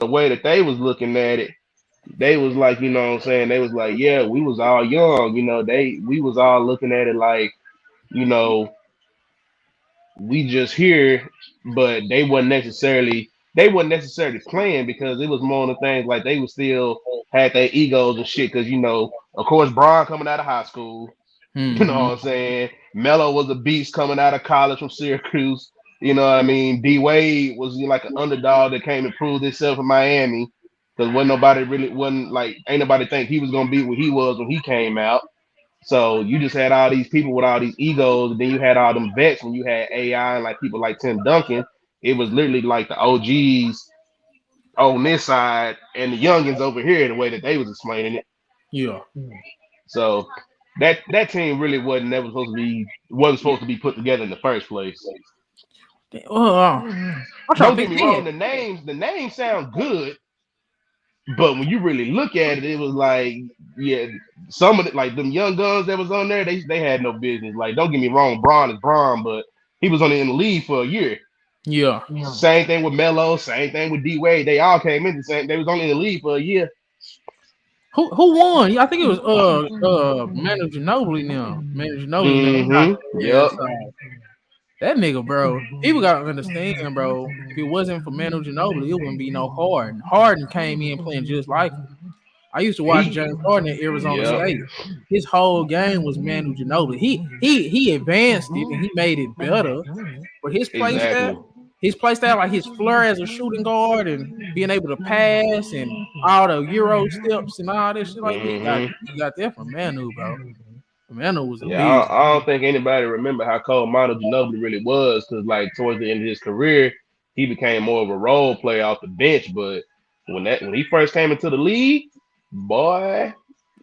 the way that they was looking at it, they was like, you know what I'm saying? They was like, yeah, we was all young, we was all looking at it like, you know, we just here, but they wasn't necessarily playing because it was more of the things like they was still had their egos and shit. Because of course, Braun coming out of high school, you know what Mm-hmm. I'm saying. Melo was a beast coming out of college from Syracuse. You know what I mean. D Wade was like an underdog that came and proved himself in Miami. Because wasn't like ain't nobody think he was gonna be what he was when he came out. So you just had all these people with all these egos, and then you had all them vets when you had AI and like people like Tim Duncan. It was literally like the OGs on this side and the youngins over here, the way that they was explaining it. Yeah. So that team really wasn't supposed to be put together in the first place. I'm trying Don't to get think. me Then wrong, the names sound good, but when you really look at it, it was like, yeah, some of it, like them young guns that was on there, they had no business. Like, don't get me wrong, Braun is Braun, but he was only in the league for a year. yeah. Same thing with Melo, same thing with D Wade. They all came in the same. They was only in the league for a year. Who won? Yeah, I think it was Manu Ginobili now. Manu Ginobili now knocked Mm-hmm. their Yep. ass out. That nigga, bro. People gotta understand, bro. If it wasn't for Manu Ginobili, it wouldn't be no Harden. Harden came in playing just like him. I used to watch He. James Harden at Arizona Yep. State. His whole game was Manu Ginobili. He advanced it and he made it better. But Exactly. his play style, like his flair as a shooting guard and being able to pass and all the Euro steps and all this shit like that, Mm-hmm. he got that from Manu, bro. Manu was a Yeah, I beast. don't, I don't think anybody remember how cold Manu Ginobili really was, because like towards the end of his career, he became more of a role player off the bench. But when he first came into the league, boy,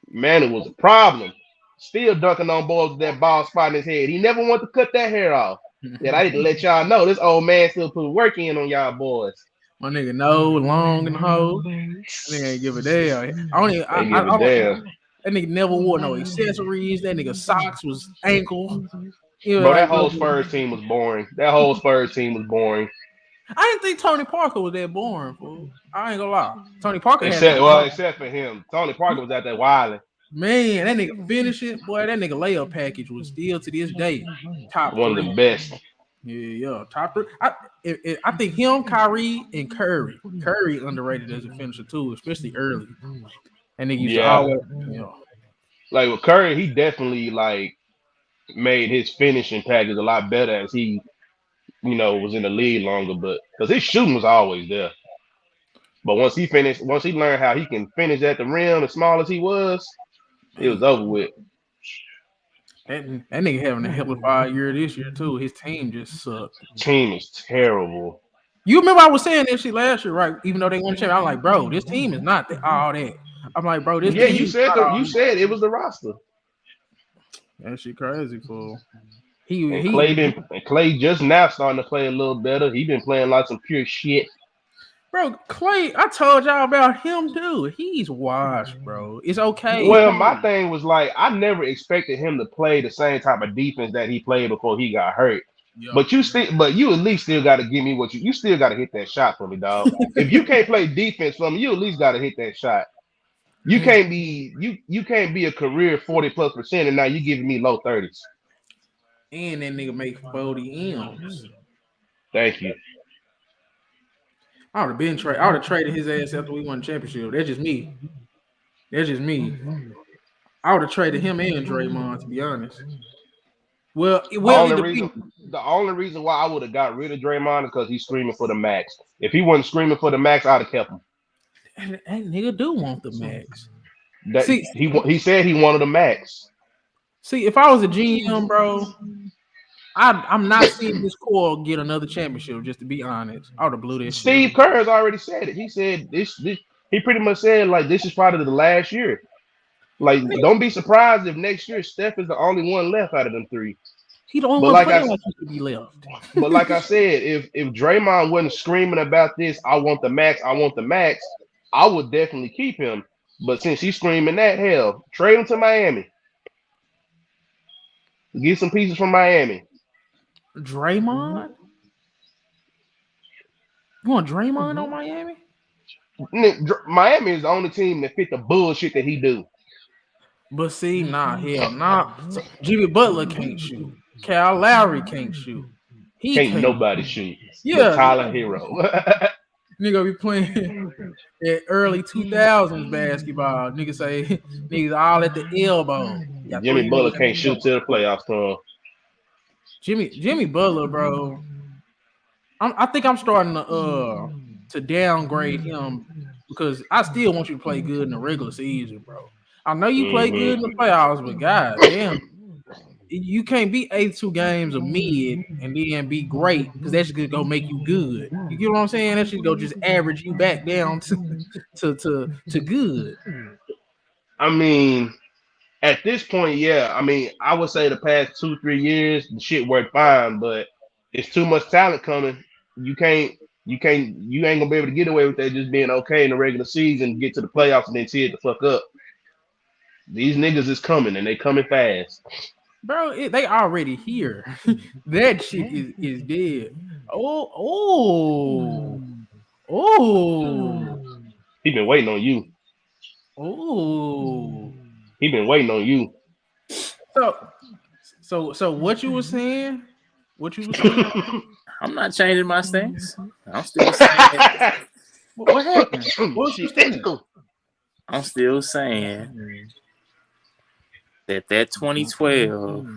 Manu was a problem. Still dunking on boys with that ball spot in his head. He never wanted to cut that hair off. Yet I didn't let y'all know this old man still put work in on y'all boys. My nigga no long and hoe. That nigga ain't give a damn. They give a I don't. damn, That nigga never wore no accessories. That nigga socks was ankle. He was bro. That like, whole Spurs team was boring. That whole Spurs team was boring. I didn't think Tony Parker was that boring, fool. I ain't gonna lie. Tony Parker had Except that well, work. except for him, Tony Parker was out there wilding. Man, that nigga finish it. Boy, that nigga layup package was still to this day top One of three. the best. Yeah, top three. I think him, Kyrie, and Curry. Curry underrated as a finisher too, especially early. And nigga used to Yeah, always, you know, like with Curry, he definitely like made his finishing package a lot better as he, was in the league longer. But because his shooting was always there. But once he learned how he can finish at the rim as small as he was, it was man, over with. that nigga having a hell of a year this year too. His team just sucked. Team is terrible. You remember I was saying that shit last year, right? Even though they won the championship, I'm like, bro, this team is not all that. I'm like, bro, this Yeah, team you is said not all you that. said it was the roster. That shit crazy, fool. And He Clay just now starting to play a little better. He been playing like some pure shit. Bro, Clay, I told y'all about him too. He's washed, bro. It's okay. Well, my thing was like I never expected him to play the same type of defense that he played before he got hurt. Yeah. But you at least still got to give me what you still got to hit that shot for me, dog. If you can't play defense for me, you at least got to hit that shot. And, You can't be a career 40+% and now you giving me low 30s. and that nigga make 40 M's. Thank you. I would have traded his ass after we won the championship. That's just me. That's just me. I would have traded him and Draymond, to be honest. The Well, only it reason depends. the only reason why I would have got rid of Draymond is because he's screaming for the max. If he wasn't screaming for the max, I'd have kept him. That nigga do want the max. That See, he said he wanted a max. if I was a GM, bro, I'm not seeing this core get another championship. Just to be honest, I would have blew that shit. Steve Kerr has already said it. He said this. He pretty much said like this is probably the last year. Like don't be surprised if next year Steph is the only one left out of them three. He the only But one like I playing like he should be left. but like I said, if Draymond wasn't screaming about this, I want the max, I want the max, I would definitely keep him. But since he's screaming that, hell, trade him to Miami. Get some pieces from Miami. Draymond, you want Draymond on Miami? Miami is the only team that fit the bullshit that he do. But see, nah, hell, nah. So Jimmy Butler can't shoot. Kyle Lowry can't shoot. He Can't can't. nobody shoot but Yeah, Tyler Hero. nigga be playing at early 2000s basketball. Nigga say niggas all at the elbow. Got Jimmy three Butler niggas can't in the shoot elbow. till the playoffs come. Jimmy Butler, bro. I think I'm starting to downgrade him because I still want you to play good in the regular season, bro. I know you play good in the Hmm. playoffs, but god damn, you can't be 82 games of mid and then be great because that's just gonna make you good. You get what I'm saying? That shit go just average you back down to to good. I mean, at this point, yeah. I mean, I would say the past 2 3 years, the shit worked fine, but it's too much talent coming. You can't, you ain't gonna be able to get away with that just being okay in the regular season, get to the playoffs, and then tear it the fuck up. These niggas is coming, and they coming fast. Bro, they already here. That shit is dead. Oh, oh, oh, He been waiting on you. oh. He been waiting on you. So, so what you were saying? What you were saying? I'm not changing my stance. I'm still saying. What happened? What was you Shit, saying? I'm still saying that 2012,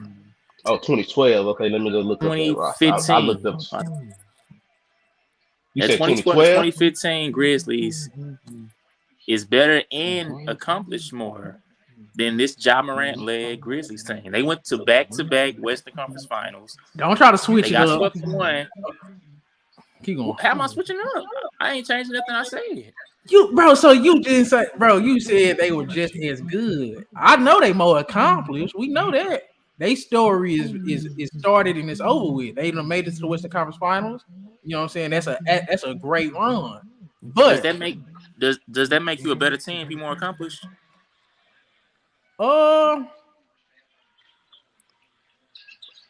Oh, 2012. Okay, let me go look up that roster. I looked 2015, up. You that said 2012 to 2012? 2015 Grizzlies is better and accomplished more than this Ja Morant led Grizzlies team. They went to back Western Conference Finals. Don't try to They switch it got up. swept in one. Keep going. How am I switching up? I ain't changing nothing I said. You, bro. So you didn't say, bro. You said they were just as good. I know they more accomplished. We know that. They story is started and it's over with. They done made it to the Western Conference Finals. You know what I'm saying? That's a great run. Does But that make does that make you a better team if you more accomplished? uh,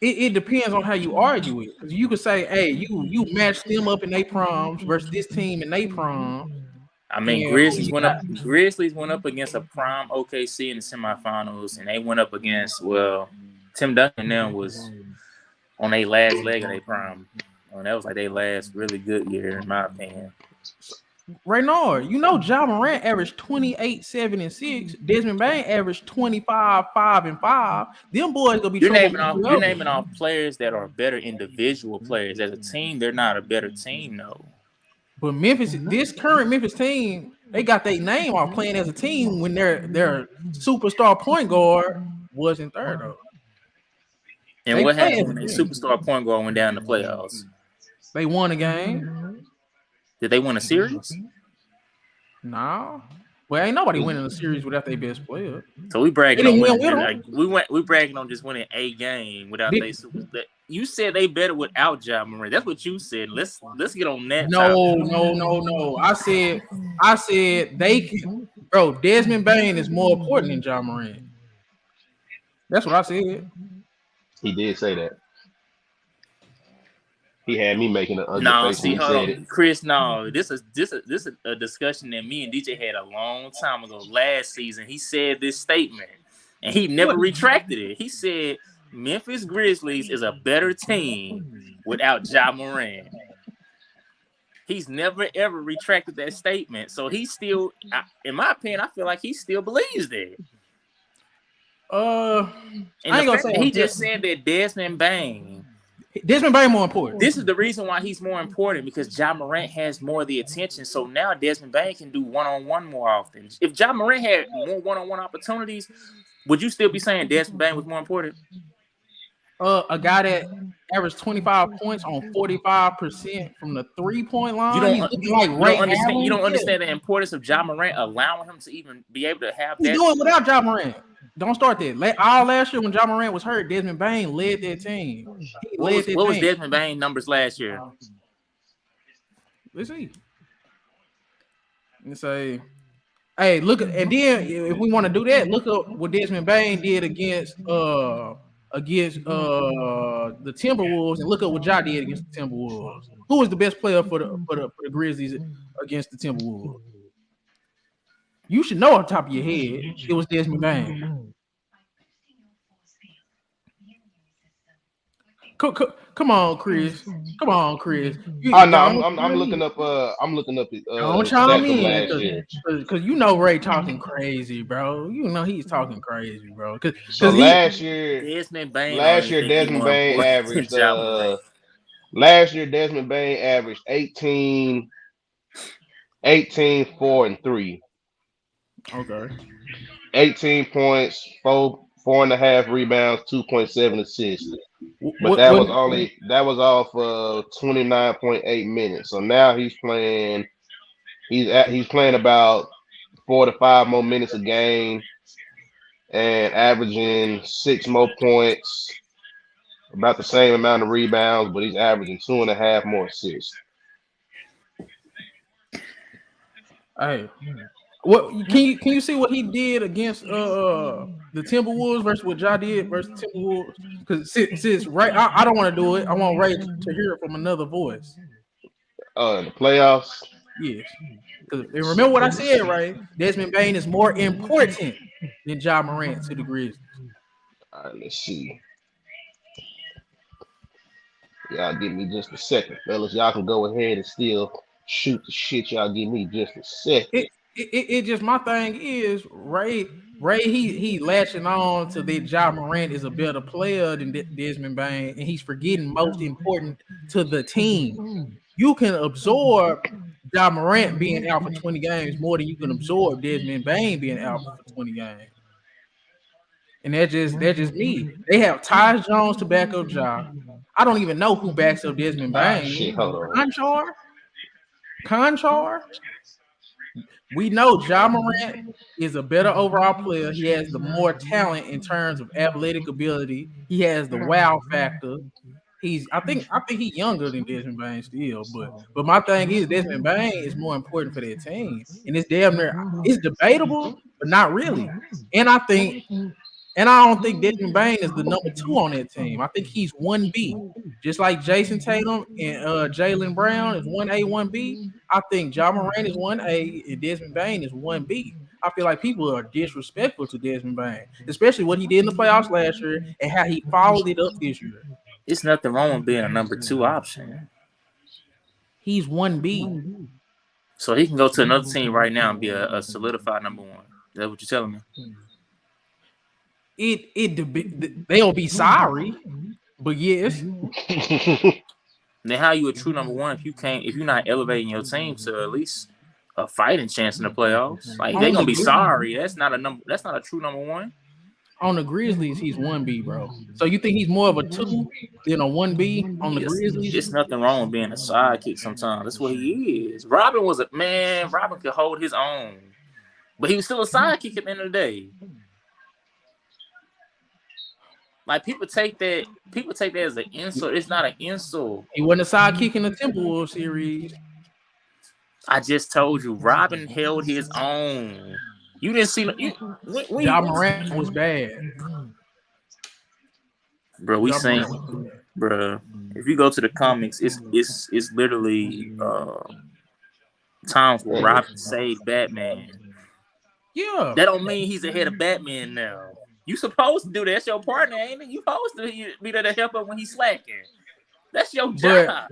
it depends on how you argue it. Because you could say, hey, you match them up in their proms versus this team in their prom, I mean, and who you got? Grizzlies went up against a prime OKC in the semifinals, and they went up against Tim Duncan then was on their last leg of their prime. And that was like their last really good year, in my opinion. Reynard, you know Ja Morant averaged 28, 7, and 6. Desmond Bain averaged 25, 5, and 5. Them boys gonna be trouble for You're whoever. naming off players that are better individual players. As a team, they're not a better team, though. But Memphis, this current Memphis team, they got their name off playing as a team when their superstar point guard wasn't there though. And They what play happened as when a a team. superstar point guard went down in the playoffs? They won a game. Did they win a series? No. Well, ain't nobody winning a series without their best player. So we They bragging on didn't win winning. with them. Like we bragging on just winning a game without they Did- super. You said they better without Ja Morant. That's what you said. Let's get on that No, topic. no, no, no. I said they can, bro. Desmond Bain is more important than John Morant. That's what I said. He did say that. He had me making an ugly No, face when see, he hold said it. on, Chris. No, this is a discussion that me and DJ had a long time ago last season. He said this statement, and he never What? retracted it. He said Memphis Grizzlies is a better team without Ja Morant. He's never ever retracted that statement. So he still, in my opinion, I feel like he still believes that. Uh, And I the ain't gonna fact say that he just said that Desmond Bain, Desmond Bain more important. this is the reason why he's more important because Ja Morant has more of the attention. So now Desmond Bain can do one-on-one more often. If Ja Morant had more one-on-one opportunities, would you still be saying Desmond Bain was more important? A guy that averaged 25 points on 45% from the 3-point You line. don't He's looking like you don't Ray understand. You Allen. don't Yeah. understand the importance of Ja Morant allowing him to even be able to have He's that. doing it without John Morant. Don't start that. All last year when John Morant was hurt, Desmond Bain led that team. He led that What was team. Desmond Bain numbers last year? Let's see. And say, hey, look at, and then if we want to do that, look up what Desmond Bain did against the Timberwolves, and look up what Ja did against the Timberwolves. Who was the best player for the Grizzlies against the Timberwolves? You should know off the top of your head it was Desmond Bain. Come on, Chris. Come on, Chris. Oh You no, don't I'm chime looking in. up the Don't chime stats from in, last year. cause you know Ray talking crazy, bro. You know he's talking crazy, bro. So Cause he Desmond Bain don't last even year think he Desmond more Bain important than averaged Ja Morant. last year Desmond Bain averaged 18, 4, and 3. okay. 18 points, 4.5 rebounds, 2.7 assists. But What what that was off 29.8 minutes. So now he's playing about 4 to 5 more minutes a game and averaging 6 more points, about the same amount of rebounds, but he's averaging 2.5 more assists. hey, what can you see what he did against the Timberwolves versus what Ja did versus the Timberwolves? Because since Ray, I don't want to do it. I want Ray to hear it from another voice. The playoffs. Yes. Because remember what I said, right? Desmond Bain is more important than Ja Morant to the Grizzlies. All right, let's see. Y'all give me just a second, fellas. Y'all can go ahead and still shoot the shit. Y'all give me just a second. It just my thing is Ray he latching on to that Ja Morant is a better player than Desmond Bain, and he's forgetting most important to the team. You can absorb Ja Morant being out for 20 games more than you can absorb Desmond Bain being out for 20 games. And that's just me. They have Tyus Jones to back up Ja. I don't even know who backs up Desmond Ah, Bain. shit. Hold on. Conchar. We know Ja Morant is a better overall player. He has the more talent in terms of athletic ability. He has the wow factor. I think he's younger than Desmond Bain still, but my thing is Desmond Bain is more important for that team. And it's damn near it's debatable, but not really. And I don't think Desmond Bain is the number two on that team. I think he's 1B. Just like Jason Tatum and Jalen Brown is 1A, 1B. I think Ja Morant is 1A and Desmond Bain is 1B. I feel like people are disrespectful to Desmond Bain, especially what he did in the playoffs last year and how he followed it up this year. It's nothing wrong with being a number 2 option. He's 1B. So he can go to another team right now and be a solidified number 1. Is that what you're telling me? They'll be sorry, but yes. Then how you a true number 1 if you're not elevating your team to at least a fighting chance in the playoffs? Like they're gonna be sorry. That's not a true number 1. On the Grizzlies, he's 1B, bro. So you think he's more of a 2 than a 1B on the Grizzlies? It's nothing wrong with being a sidekick sometimes. That's what he is. Robin could hold his own. But he was still a sidekick at the end of the day. Like people take that as an insult. It's not an insult. He wasn't a sidekick in the Timberwolves series. I just told you, Robin held his own. You didn't see Ja Morant was bad. Bro, bro. If you go to the comics, it's literally times where Robin saved Batman. Yeah. That don't mean he's ahead of Batman now. You supposed to do that. That's your partner, ain't it? You supposed to be there to help him when he's slacking. That's your job.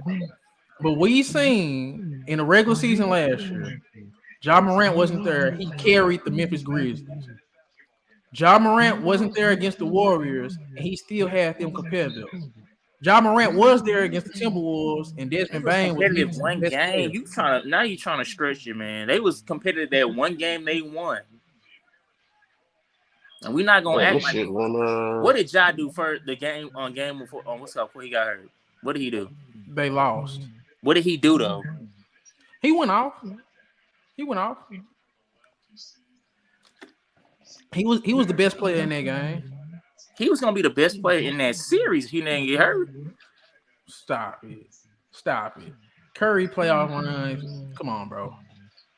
But we seen in the regular season last year, Ja Morant wasn't there. He carried the Memphis Grizzlies. Ja Morant wasn't there against the Warriors, and he still had them competitive. Ja Morant was there against the Timberwolves, and Desmond Bain was competitive one game. You trying to stretch it, man. They was competitive that one game they won. And we're not gonna act like what did Ja do for the game before? What's up? Before he got hurt, what did he do? They lost. What did he do though? He went off. He was the best player in that game. He was gonna be the best player in that series if he didn't get hurt. Stop it. Curry playoff runs. Come on, bro.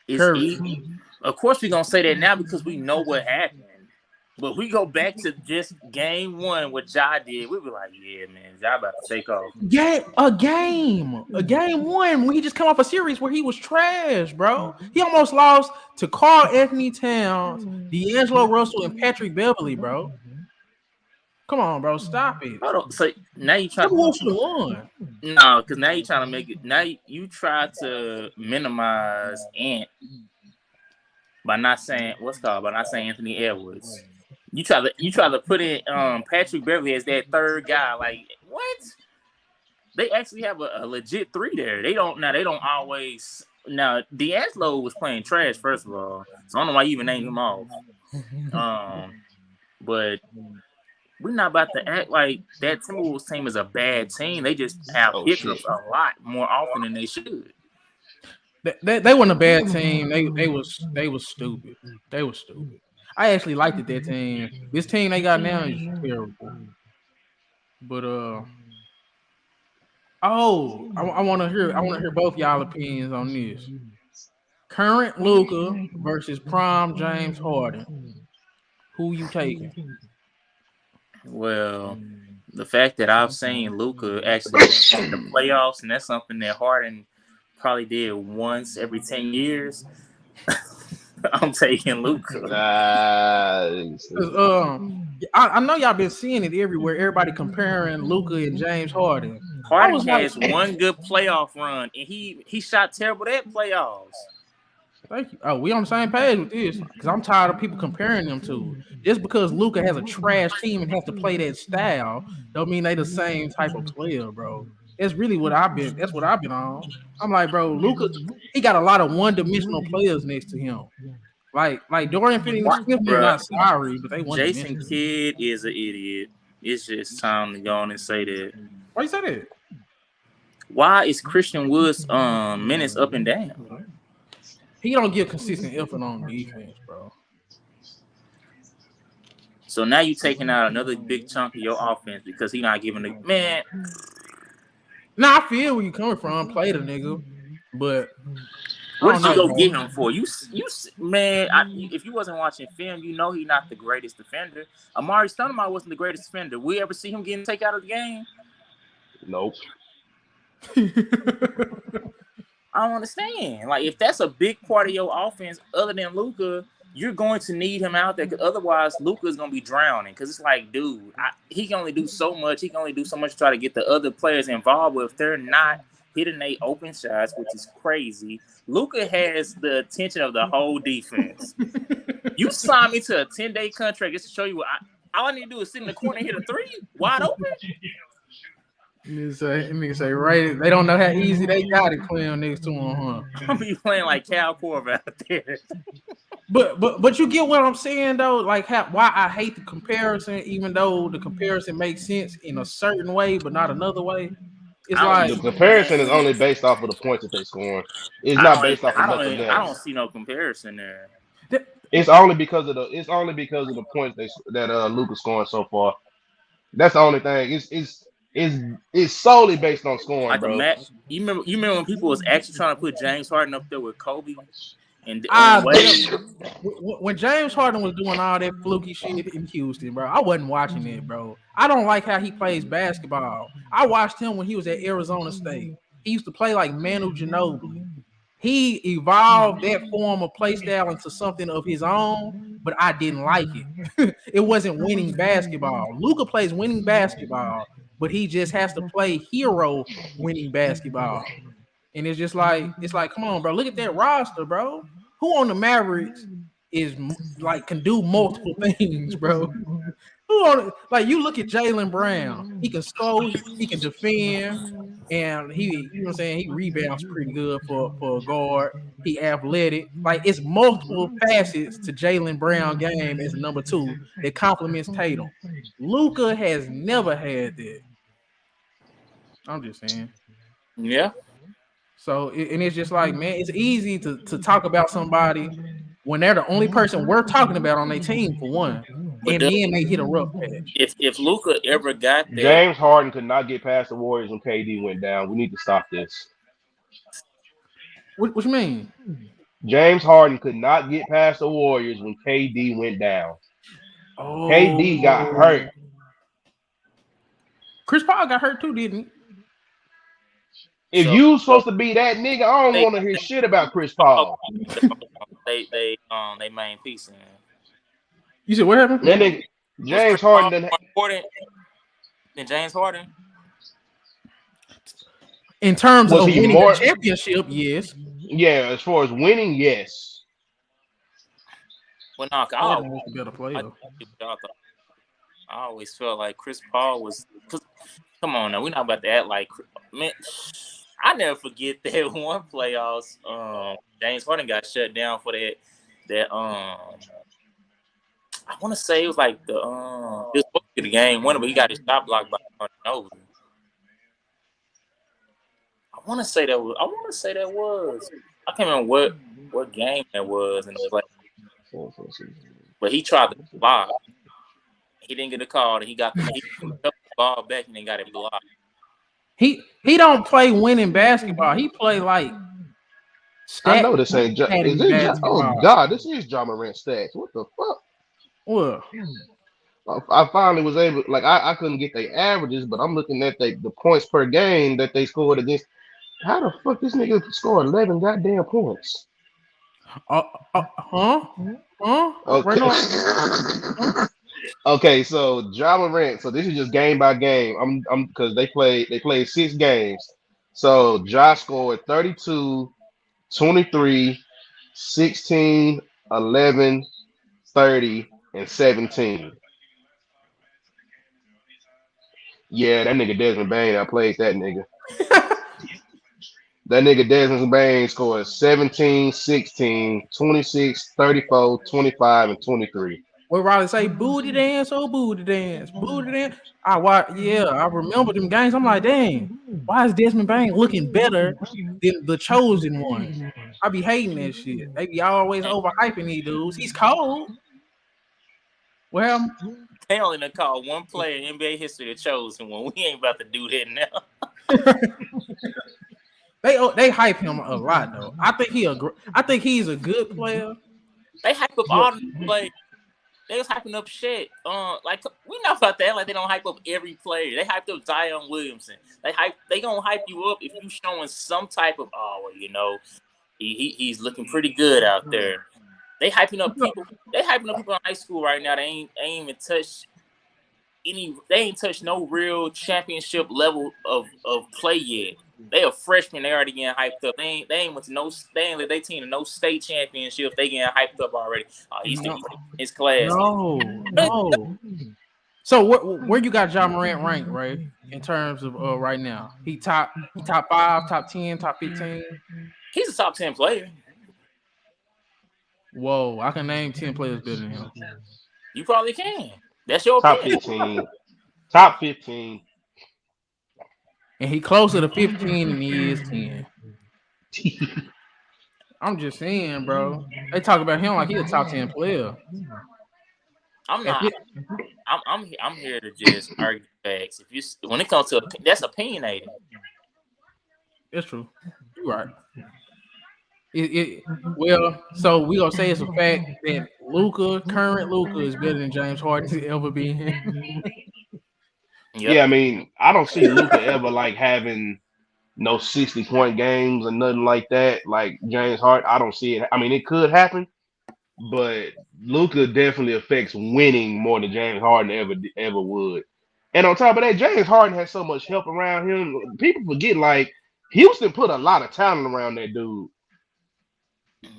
Curry. Of course we're gonna say that now because we know what happened. But we go back to just game one, what Ja did. We were like, yeah, man, Ja about to take off. A game one when he just come off a series where he was trash, bro. He almost lost to Carl Anthony Towns, D'Angelo Russell, and Patrick Beverly, bro. Come on, bro, stop it. Hold on. So now you try. Timberwolves should have won. No, because now you trying to make it. Now you try to minimize Ant by not saying by not saying Anthony Edwards. You try to put in Patrick Beverly as that third guy. Like what? They actually have a legit three there. They don't always now. D'Angelo was playing trash first of all, so I don't know why you even named him off. But we're not about to act like that Timberwolves team is a bad team. They just have hiccups a lot more often than they should. They weren't a bad team. They was stupid. They was stupid. I actually liked it, that team. This team they got now is terrible. But I want to hear both y'all opinions on this. Current Luka versus prime James Harden. Who you taking? Well, the fact that I've seen Luka actually in the playoffs, and that's something that Harden probably did once every 10 years. I'm taking Luka. I know y'all been seeing it everywhere. Everybody comparing Luka and James Harden. Harden has one good playoff run, and he shot terrible that playoffs. Thank you. Oh, we on the same page with this because I'm tired of people comparing them to. Just because Luka has a trash team and has to play that style, don't mean they the same type of player, bro. That's really what I've been. That's what I've been on. I'm like, bro, Luka, he got a lot of one-dimensional players next to him. Like Dorian Finney-Smith is not sorry, but they Jason Kidd is an idiot. It's just time to go on and say that. Why you say that? Why is Christian Wood's minutes up and down? He don't get consistent effort on defense, bro. So now you taking out another big chunk of your offense because he not giving the man. Nah, I feel where you coming from. Play the nigga, but what did you go get him for? You man. If you wasn't watching film, you know he's not the greatest defender. Amari Stoudemire wasn't the greatest defender. We ever see him getting taken out of the game? Nope. I don't understand. Like, if that's a big part of your offense, other than Luka, you're going to need him out there. Because otherwise, Luka's going to be drowning. Because it's like, dude, he can only do so much. He can only do so much to try to get the other players involved. But if they're not hitting their open shots, which is crazy, Luka has the attention of the whole defense. You signed me to a 10-day contract just to show you what all I need to do is sit in the corner and hit a three wide open. Nigga say, right? They don't know how easy they got it playing next to him, huh? I'll be playing like Cal Korver out there. But you get what I'm saying though, like why I hate the comparison, even though the comparison makes sense in a certain way, but not another way. It's like the comparison is only based off of the points that they scoring. It's not based off of nothing else. I don't see no comparison there. It's only because of the points that Luka's scoring so far. That's the only thing. It's solely based on scoring, like bro. You remember when people was actually trying to put James Harden up there with Kobe? And when James Harden was doing all that fluky shit in Houston, bro, I wasn't watching it, bro. I don't like how he plays basketball. I watched him when he was at Arizona State. He used to play like Manu Ginobili. He evolved that form of play style into something of his own, but I didn't like it. It wasn't winning basketball. Luka plays winning basketball, but he just has to play hero winning basketball. And it's just like, come on, bro. Look at that roster, bro. Who on the Mavericks is like can do multiple things, bro? You look at Jaylen Brown. He can score, he can defend, and you know what I'm saying? He rebounds pretty good for a guard. He athletic. Like, it's multiple facets to Jaylen Brown game as a number 2 that complements Tatum. Luka has never had that. I'm just saying. Yeah. So, and it's just like, man, it's easy to talk about somebody when they're the only person we're talking about on their team, for one. But then they hit a rough patch. If Luka ever got that, James Harden could not get past the Warriors when KD went down. We need to stop this. What you mean? James Harden could not get past the Warriors when KD went down. KD got Oh, hurt. Chris Paul got hurt too, didn't he? If So, you so supposed to be that nigga, I don't they want to hear shit about Chris oh, Paul. they main piece in. You said what happened? That nigga Was James Chris Harden Paul done, more important than James Harden? In terms was of he winning a more? championship, yes. Yeah, as far as winning, yes. Well, no, Harden was the better I, player. I always felt like Chris Paul was. Cause come on now, we're not about to act like man. I never forget that one playoffs. James Harden got shut down for that. That I want to say it was like the it was supposed to be the game winner, but he got his shot blocked by Nova. I want to say that was. I can't remember what game that was in the play, but he tried to block. He didn't get a call, and he got he took the ball back and then got it blocked. He don't play winning basketball. He play like I stat know this ain't. Is pattern this? Oh basketball. God, this is John Morant stats. What the fuck? Well, I finally was able. Like I couldn't get their averages, but I'm looking at the points per game that they scored against. How the fuck this nigga scored 11 goddamn points? huh? Huh? Right Okay. now? Huh? Okay, so John Morant. So this is just game by game. I'm because they played 6 games. So Josh scored 32, 23, 16, 11, 30, and 17. Yeah, that nigga Desmond Bain, I played that nigga. That nigga Desmond Bain scored 17, 16, 26, 34, 25, and 23. What Riley say? Booty dance, oh booty dance, booty dance. I watch. Yeah, I remember them games. I'm like, dang, why is Desmond Bain looking better than the chosen one? I be hating that shit. They be always overhyping these dudes. He's cold. Well, They only done called one player in NBA history the chosen one. We ain't about to do that now. they hype him a lot though. I think he's a good player. They hype up But all the players. They was hyping up shit. Like we not about that. Like they don't hype up every player. They hyped up Zion Williamson. They gonna hype you up if you showing some type of he's looking pretty good out there. They hyping up people. They hyping up people in high school right now. They ain't even touched any. They ain't touched no real championship level of play yet. They a freshman. They already getting hyped up. They ain't went to no. They ain't let their team to no state championship. They getting hyped up already. He's no, his class. no. So where you got John Morant ranked, right? In terms of right now, he top 5, top 10, top 15. He's a top 10 player. Whoa, I can name 10 players better than him. You probably can. That's your Top opinion. 15. Top 15. And he closer to 15 than he is 10. I'm just saying, bro. They talk about him like he a top 10 player. I'm not. I'm here to just argue facts. If you when it comes to that's opinionated. It's true. You're right. Well, so we gonna say it's a fact that current Luka, is better than James Harden ever been. Yep. Yeah, I mean, I don't see Luka ever like having no 60-point games or nothing like that. Like James Harden, I don't see it. I mean, it could happen, but Luka definitely affects winning more than James Harden ever would. And on top of that, James Harden has so much help around him. People forget like Houston put a lot of talent around that dude.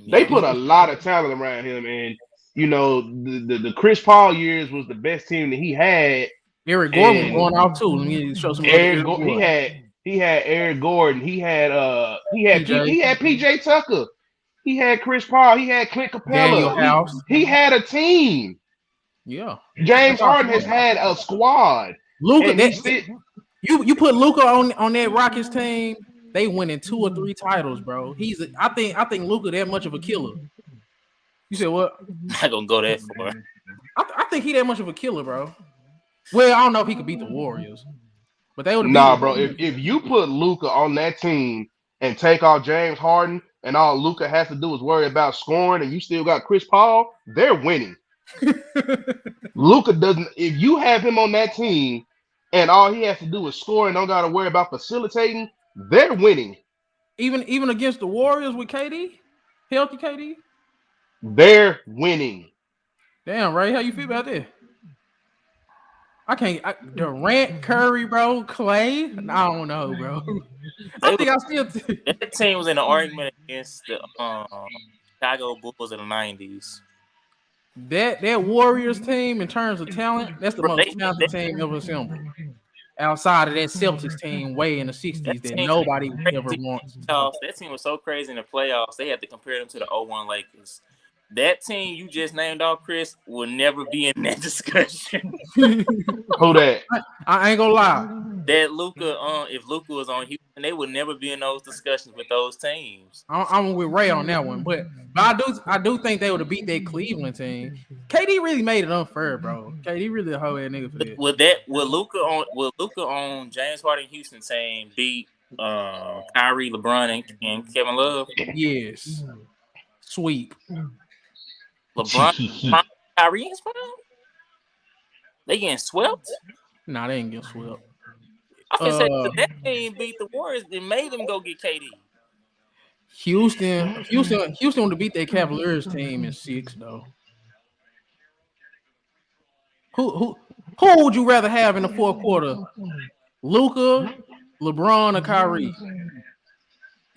They Yep. put a lot of talent around him, and the Chris Paul years was the best team that he had. Eric Gordon was And going off too. Let me show some other Eric Gordon. He had Eric Gordon. He had PJ Tucker. He had Chris Paul. He had Clint Daniel Capella. House. He had a team. Yeah. James Harden has had a squad. Luka, And you put Luka on that Rockets team, they winning 2 or 3 titles, bro. I think Luka that much of a killer. You said what? I'm not gonna go that far. I think he that much of a killer, bro. Well, I don't know if he could beat the Warriors, but they would have nah, bro. If you put Luka on that team and take off James Harden, and all Luka has to do is worry about scoring, and you still got Chris Paul, they're winning. Luka doesn't. If you have him on that team, and all he has to do is score and don't got to worry about facilitating, they're winning. Even against the Warriors with KD, healthy KD. They're winning. Damn, Ray, how you feel about that? I can't. Durant, Curry, bro, Clay. I don't know, bro. I They think was, I still. that team was in an argument against the Chicago Bulls in the 90s. That Warriors team, in terms of talent, that's the Bro, most talented team ever assembled. Outside of that Celtics team, way in the that '60s, that team was nobody ever crazy. wants to talk. That team was so crazy in the playoffs. They had to compare them to the '01 Lakers. That team you just named off, Chris, will never be in that discussion. Who that? I ain't gonna lie. That Luka, if Luka was on Houston, they would never be in those discussions with those teams. I'm with Ray on that one, but I do think they would have beat that Cleveland team. KD really made it unfair, bro. KD really a whole ass nigga for that. Would Luka on James Harden Houston team beat Kyrie, LeBron, and Kevin Love? Yes, sweep. LeBron, Kyrie, and Brown? They getting swept? Nah, they ain't get swept. I can say that team beat the Warriors and made them go get KD. Houston would have beat that Cavaliers team in 6 though. Who would you rather have in the fourth quarter? Luka, LeBron, or Kyrie?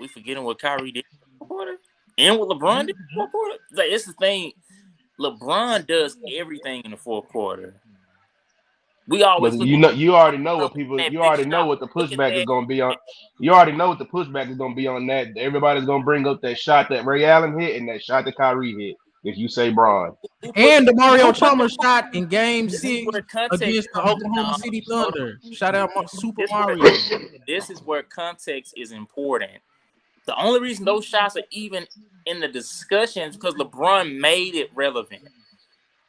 We forgetting what Kyrie did in the fourth quarter? And what LeBron did in the fourth quarter? Like, it's the thing. LeBron does everything in the fourth quarter. We always But look. you already know what at that you big already know shot. what the Look at pushback is that. going to be on. You already know what the pushback is going to be on that. Everybody's going to bring up that shot that Ray Allen hit and that shot that Kyrie hit. If you say Braun, And the Mario who put Chalmers shot in Game This is 6 where context against the comes. Oklahoma No, City hold on. Thunder. Shout out Super This Mario. this is where context is important. The only reason those shots are even in the discussions because LeBron made it relevant.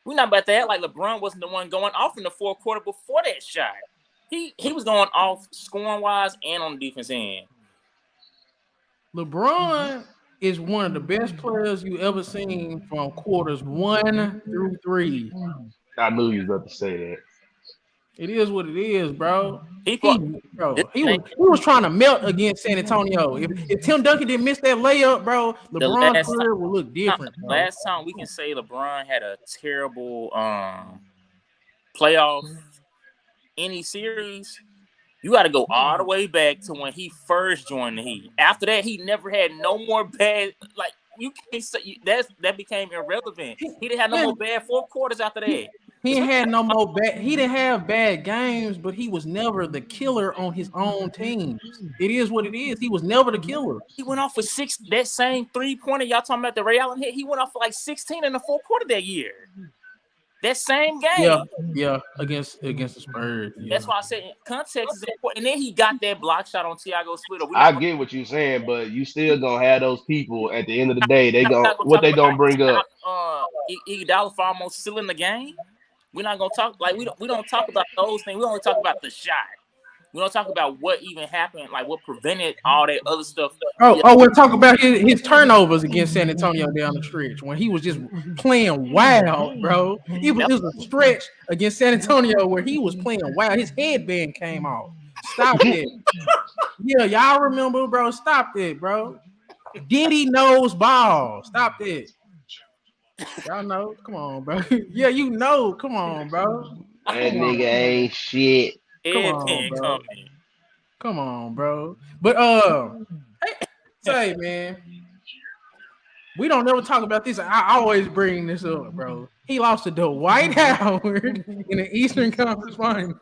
We're not about to act like LeBron wasn't the one going off in the fourth quarter before that shot. He was going off scoring wise and on the defense end. LeBron is one of the best players you ever seen from quarters 1 through 3. I knew you was about to say that. It is what it is, bro. People, He was trying to melt against San Antonio. If Tim Duncan didn't miss that layup, bro, LeBron's career would look different. Bro. Last time we can say LeBron had a terrible playoff any series, you got to go all the way back to when he first joined the Heat. After that, he never had no more bad. Like you can't say that became irrelevant. He didn't have no more bad fourth quarters after that. He had no more bad. He didn't have bad games, but he was never the killer on his own teams. It is what it is. He was never the killer. He went off for 6. That same 3-pointer y'all talking about the Ray Allen hit. He went off for like 16 in the fourth quarter that year. That same game. Yeah, against the Spurs. Yeah. That's why I said context is important. And then he got that block shot on Thiago Splitter. I get what you're saying, but you still gonna have those people at the end of the day. They gonna bring up. Iguodala for almost sealing the game. We're not gonna talk like we don't talk about those things. We only talk about the shot. We don't talk about what even happened, like what prevented all that other stuff. We'll talk about his turnovers against San Antonio down the stretch when he was just playing wild, bro. It was a stretch against San Antonio where he was playing wild. His headband came off. Stop it. Yeah, y'all remember, bro. Stop it, bro. Diddy knows ball. Stop it. Y'all know. Come on, bro. Yeah, you know. Come on, bro. That nigga ain't shit. Come on, bro. But say, man, we don't never talk about this. I always bring this up, bro. He lost to Dwight Howard in the Eastern Conference Final.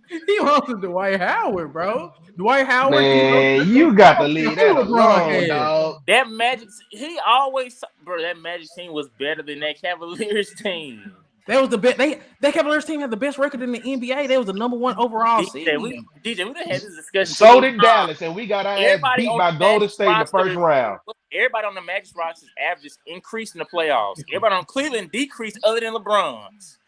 He lost to Dwight Howard, bro. Dwight Howard. Man, you got to leave that alone, dog. That Magic, that Magic team was better than that Cavaliers team. That was the best. That Cavaliers team had the best record in the NBA. They was the number 1 overall seed. We done had this discussion. So did Dallas, and we got our ass beat by Golden State in the first round. Everybody on the Magic's rosters averages increased in the playoffs. Everybody on Cleveland decreased other than LeBron's.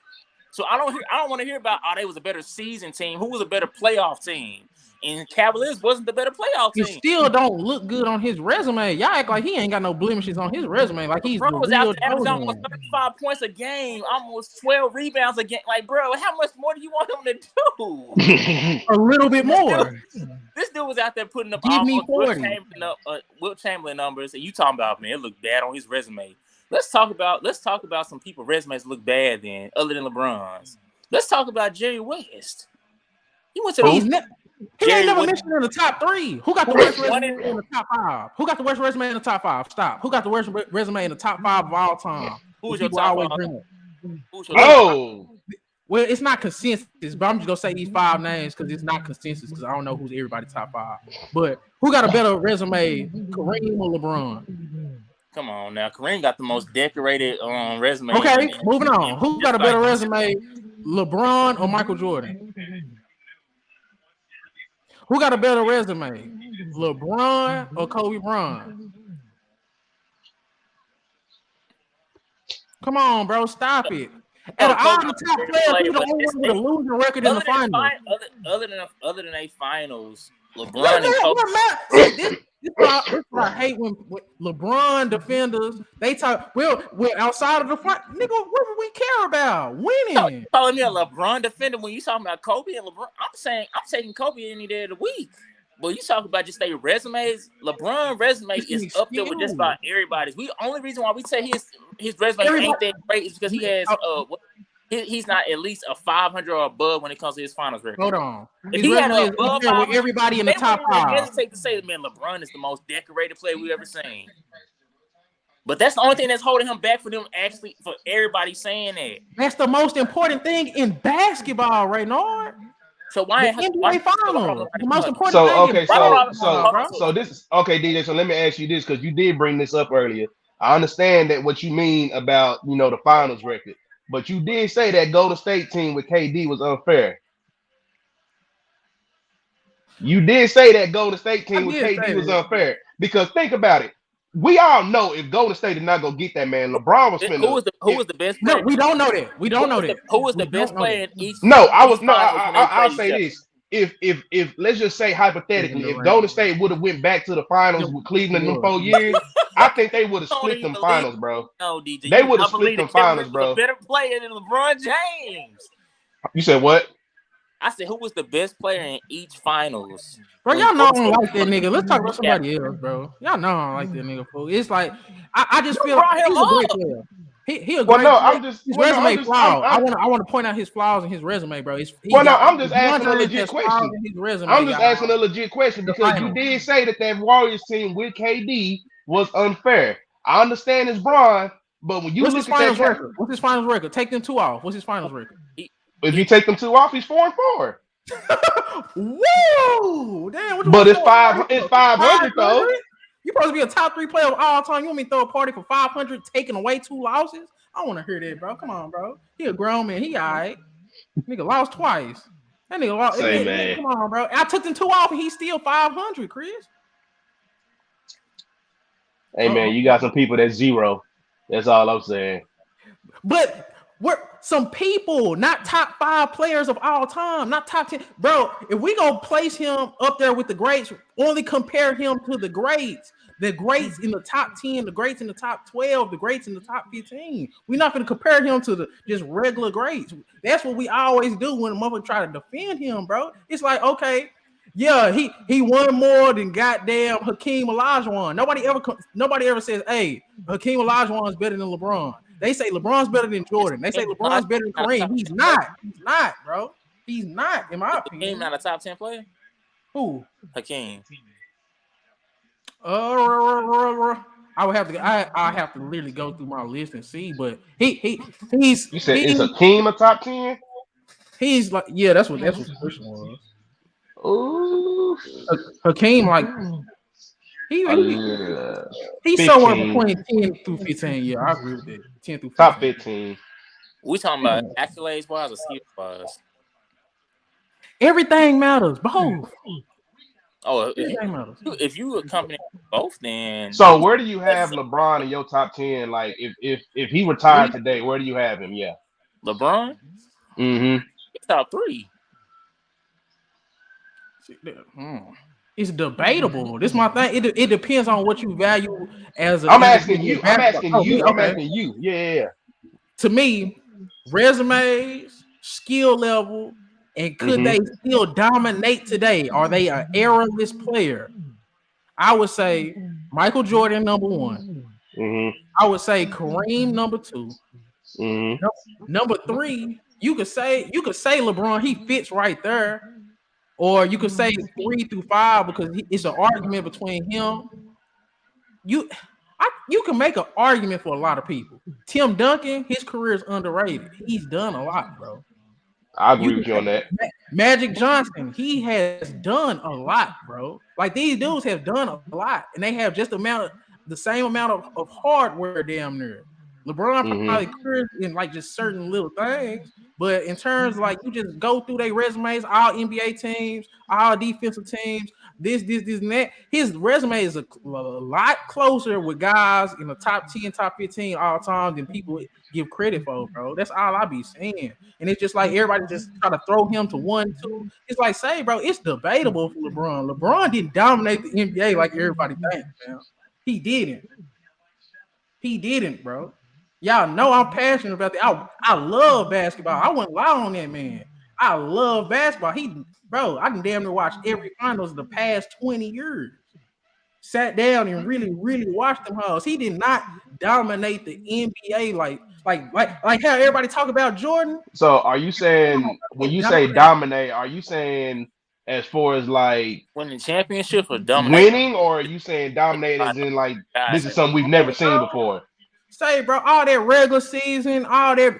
So I don't want to hear about they was a better season team. Who was a better playoff team? and Cavaliers wasn't the better playoff He team. still don't look good on his resume. Y'all act like he ain't got no blemishes on his resume. Like he's Bro the was out real there averaging chosen almost one. 35 points a game, almost 12 rebounds a game. Like, bro, how much more do you want him to do? A little bit more. This dude was out there putting up Give me almost 40. Wilt Chamberlain numbers, and you talking about, man, it looked bad on his resume. Let's talk about some people resumes look bad then, other than LeBron's. Let's talk about Jerry West. He went to He Jerry ain't never West. mentioned in the top 3. Who got the worst resume in the top 5? Who got the worst resume in the top 5? Stop. Who got the worst resume in the top 5 of all time? Who's your top five? Oh, Well, it's not consensus, but I'm just gonna say these 5 names because it's not consensus because I don't know who's everybody's top 5. But who got a better resume, Kareem or LeBron? Come on now, Kareem got the most decorated resume. Okay, moving on. Who got a better resume, LeBron or Michael Jordan? Who got a better resume, LeBron or Kobe Bryant? Come on, bro, stop it. Out of all the top players, he's the only one with a losing record in the finals. Other than a finals, LeBron and Kobe. This is why I hate when LeBron defenders they talk. Well, outside of the fight, nigga, what do we care about? Winning. Calling me a LeBron defender when you talking about Kobe and LeBron? I'm taking Kobe any day of the week. But you talk about just their resumes. LeBron resume is up there with just about everybody's. Only reason why we say his resume ain't that great is because he has he's not at least a 500 or above when it comes to his finals record. Hold on, if he had a above with everybody in the top 5. Hesitate to say, man, LeBron is the most decorated player we've ever seen. But that's the only thing that's holding him back for everybody saying that. That's the most important thing in basketball right now. So why NBA Finals? The most important thing. So this is okay, DJ. So let me ask you this because you did bring this up earlier. I understand that what you mean about the finals record, but you did say that Golden State team with KD was unfair. You did say that Golden State team with KD was unfair because think about it. We all know if Golden State did not go get that man, LeBron was finna. Who was the best player? No, we don't know that. Who was the best player in each? I'll say this. If let's just say hypothetically, if Golden State would have went back to the finals with Cleveland in 4 years, I think they would have split them finals, bro. No, DJ. They would have split them finals, bro. A better player than LeBron James. You said what? I said, who was the best player in each finals? Bro, y'all know I don't like that nigga. Let's talk about somebody else, bro. Y'all know I don't like that nigga, fool. It's like I just feel like he's a great player. He a great player. His resume flawed. I want to point out his flaws in his resume, bro. I'm just asking a legit question. I'm just asking a legit question because you did say that Warriors team with KD was unfair. I understand it's Bron, but when you look at his finals record, what's his finals record? Take them 2 off. What's his finals record? If you take them 2 off, he's 4-4. Woo! Damn, but it's 500 though. You supposed to be a top 3 player of all time. You want me to throw a party for 500, taking away 2 losses? I want to hear that, bro. Come on, bro. He a grown man. He all right. Nigga lost twice. That nigga lost. Man. Come on, bro. I took them 2 off, and he's still 500, Chris. Hey man, you got some people that's 0. That's all I'm saying. But we're some people, not top 5 players of all time, not top 10. Bro, if we gonna place him up there with the greats, only compare him to the greats in the top 10, the greats in the top 12, the greats in the top 15. We're not gonna compare him to the just regular greats. That's what we always do when a motherfucker try to defend him, bro. It's like, okay, yeah, he won more than goddamn Hakeem Olajuwon. Nobody ever says, hey, Hakeem Olajuwon is better than LeBron. They say LeBron's better than Jordan. They say LeBron's better than Kareem. He's not. He's not, bro. He's not, in my opinion. Hakeem not a top 10 player? Who? Hakeem. I would have to. I have to literally go through my list and see. But he's. You said is Hakeem a top 10? He's like, yeah, that's what the question was. Ooh, Hakeem like. He's somewhere between 10 through 15. Yeah, I agree with that. 10 through 15. Top 15. We talking about accolades wise or skill wise? Everything matters. Both. Oh, if you accompany both, then. So where do you have LeBron in your top 10? Like if he retired today, where do you have him? Yeah, LeBron. Mm-hmm. Top 3. It's debatable. This is my thing. It depends on what you value as an I'm asking individual in you. I'm basketball. asking Oh, me, you. I'm okay. asking you. Yeah. To me, resumes, skill level, and could they Mm-hmm. still dominate today? Are they an errorless player? I would say Michael Jordan number one. Mm-hmm. I would say Kareem number two. Mm-hmm. Number three, you could say LeBron. He fits right there, or you could say 3 through 5 because it's an argument between him. You, you can make an argument for a lot of people. Tim Duncan, his career is underrated. He's done a lot, bro. I You agree can with you say on that. Magic Johnson, he has done a lot, bro. Like these dudes have done a lot, and they have just the same amount of hardware damn near. LeBron Mm-hmm. probably career in like just certain little things, but in terms of like you just go through their resumes, all NBA teams, all defensive teams, this, and that. His resume is a lot closer with guys in the top 10, top 15 all time than people give credit for, bro. That's all I be saying. And it's just like everybody just try to throw him to 1, 2. It's like, say, bro, it's debatable for LeBron. LeBron didn't dominate the NBA like everybody thinks, man. He didn't. He didn't, bro. Y'all know I'm passionate about that. I love basketball. I wouldn't lie on that, man. I love basketball. Bro, I can damn near watch every finals of the past 20 years. Sat down and really, really watched them hoes. He did not dominate the NBA like how everybody talk about Jordan. So, are you saying when He you say dominate, are you saying as far as like winning championships or dominating winning, or are you saying dominate as in like this is guys. something we've never seen before? Say, bro, all that regular season, all that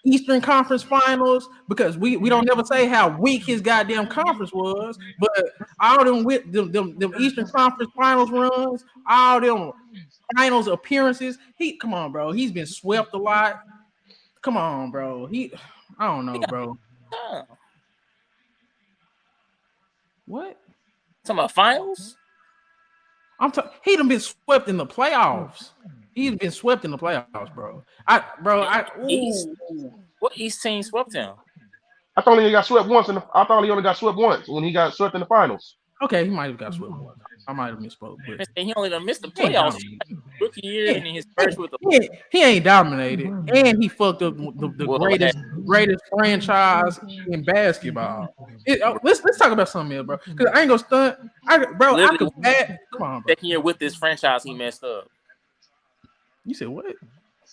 Eastern Conference Finals, because we don't never say how weak his goddamn conference was, but all them with them Eastern Conference Finals runs, all them finals appearances. Come on, bro. He's been swept a lot. Come on, bro. I don't know, bro. What? Talking about finals? He done been swept in the playoffs. He's been swept in the playoffs, bro. East. What East team swept him? I thought he only got swept once. I thought he only got swept once when he got swept in the finals. Okay, he might have got swept once. I might have misspoke, but He only done missed the he ain't playoffs dominated. rookie year and in his first with the He ain't dominated, and he fucked up the well, greatest franchise in basketball. Let's talk about something else, bro. Because I ain't gonna stunt. I could bet. Come on, bro. second year with this franchise, he messed up. You said what?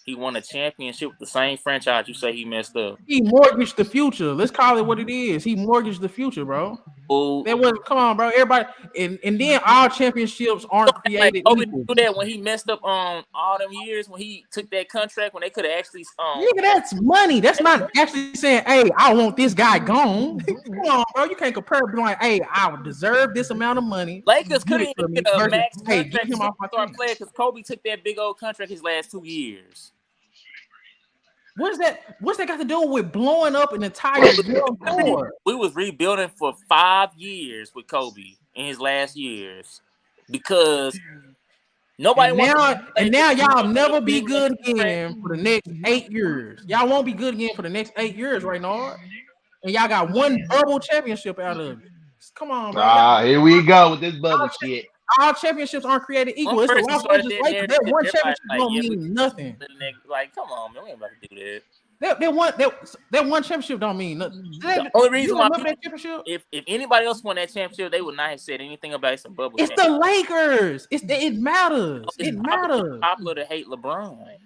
He won a championship with the same franchise. You say he messed up. He mortgaged the future. Let's call it what it is. He mortgaged the future, bro. Ooh. That was come on, bro. Everybody, and then all championships aren't created Kobe equal. do that when he messed up all them years when he took that contract when they could have actually Nigga, that's money. That's not actually saying, hey, I want this guy gone. Come on, bro. You can't compare being like, hey, I would deserve this amount of money. Lakers couldn't even get a max hey, contract get him off my star team. player because Kobe took that big old contract his last 2 years. What's that got to do with blowing up an entire core? We was rebuilding for 5 years with Kobe in his last years because nobody now y'all never be good again for the next 8 years. Y'all won't be good again for the next 8 years right now. And y'all got one bubble championship out of it. Come on, bro. Here we go with this bubble shit. All championships aren't created equal. It's the Los Angeles Lakers. That one championship don't mean nothing. Like, come on, man, we ain't about to do that. That one championship don't mean nothing. The only reason why that championship, if anybody else won that championship, they would not have said anything about it's a bubble. It's the Lakers. It matters. It matters. It's popular to hate LeBron.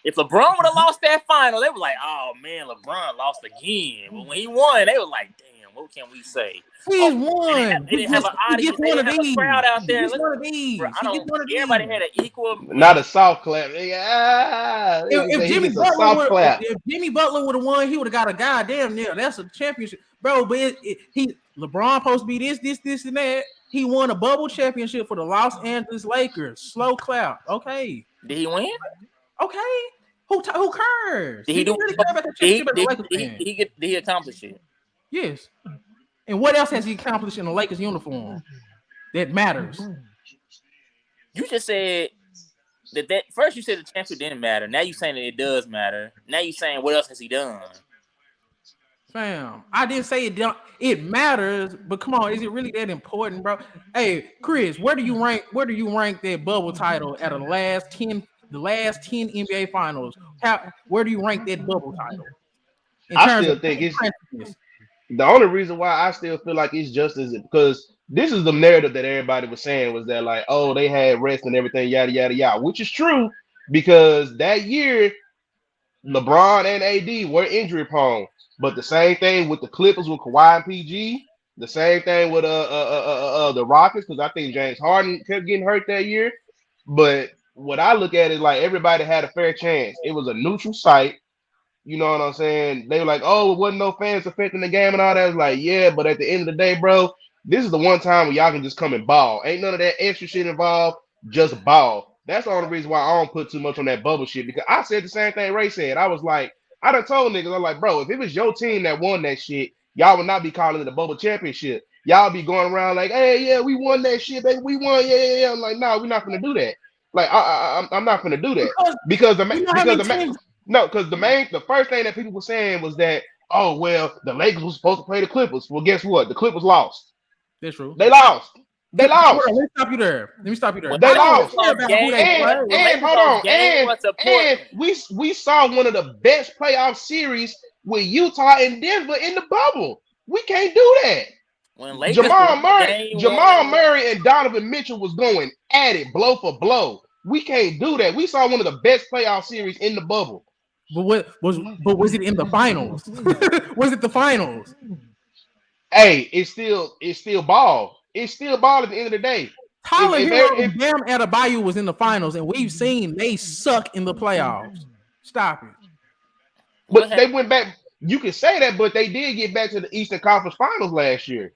If LeBron would have lost that final, they were like, "Oh man, LeBron lost again." But when he won, they were like, "Damn, what can we say?" He's won. They didn't have an audience. They didn't have a crowd out there. Everybody had an equal. Not a soft clap. If Jimmy Butler would have won, he would have got a goddamn nail. That's a championship, bro. But LeBron supposed to be this, and that. He won a bubble championship for the Los Angeles Lakers. Slow clap. Okay. Did he win? Okay. Who cares? Did he do? Really care about the championship Did he accomplish it? Yes. And what else has he accomplished in the Lakers uniform that matters? You just said that first you said the championship didn't matter. Now you saying that it does matter. Now you saying what else has he done? Fam, I didn't say it don't. It matters, but come on, is it really that important, bro? Hey, Chris, where do you rank? Where do you rank that bubble title at the last 10 NBA finals? Where do you rank that bubble title in I terms of still think it's impressiveness? the only reason why I still feel like it's just as because this is the narrative that everybody was saying was that like, oh, they had rest and everything, yada yada yada, which is true because that year LeBron and AD were injury prone. But the same thing with the Clippers with Kawhi and PG. The same thing with the Rockets because I think James Harden kept getting hurt that year. But what I look at is like everybody had a fair chance. It was a neutral site. You know what I'm saying? They were like, oh, it wasn't no fans affecting the game and all that. I was like, yeah, but at the end of the day, bro, this is the one time where y'all can just come and ball. Ain't none of that extra shit involved. Just ball. That's the only reason why I don't put too much on that bubble shit because I said the same thing Ray said. I was like, I done told niggas, I'm like, bro, if it was your team that won that shit, y'all would not be calling it a bubble championship. Y'all be going around like, hey, yeah, we won that shit, baby. We won, yeah, yeah, yeah. I'm like, no, we're not gonna do that. Like, I'm not gonna do that Because because you know how many the teams. no, because the first thing that people were saying was that, oh well, the Lakers were supposed to play the Clippers. Well, guess what? The Clippers lost. That's true. They lost. They Hold lost. on, let me stop you there. Let me stop you there. When They I don't lost. care Lakers about who game they And when play. when Lakers hold on. game was to And Portland. we saw one of the best playoff series with Utah and Denver in the bubble. We can't do that. When Lakers game one, Jamal Murray and Donovan Mitchell was going at it blow for blow. We can't do that. We saw one of the best playoff series in the bubble. But was it in the finals? Was it the finals? Hey, it's still ball. It's still ball at the end of the day. Tyler Hero If and Bam Adebayo was in the finals, and we've seen they suck in the playoffs. Stop it. what but they happened? went back, you can say that, but they did get back to the Eastern Conference Finals last year.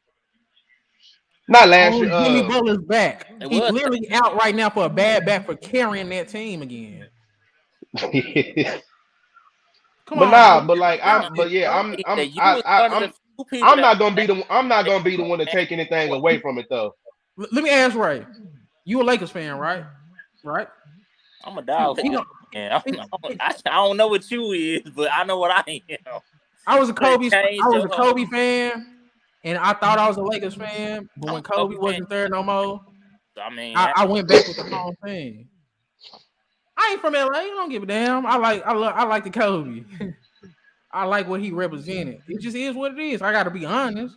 Not last Oh, year. Jimmy Butler's back. It He's was literally out right now for a bad back for carrying that team again. Come But on, nah, bro. but like Stop I'm, it. but yeah, that you was one of the few people I'm that not gonna be was the I'm not like, gonna be the one to take anything away from it though. Let me ask Ray. You a Lakers fan, right? Right? I'm a dog. You know, I don't know what you is, but I know what I am. I was a But Kobe. I change was your a Kobe fan, and I thought I was a Lakers fan. But I'm when a Kobe Kobe fan. wasn't there no more, I mean, I went back with the wrong thing. I ain't from LA. I don't give a damn. I like the Kobe. I like what he represented. It just is what it is. I gotta be honest.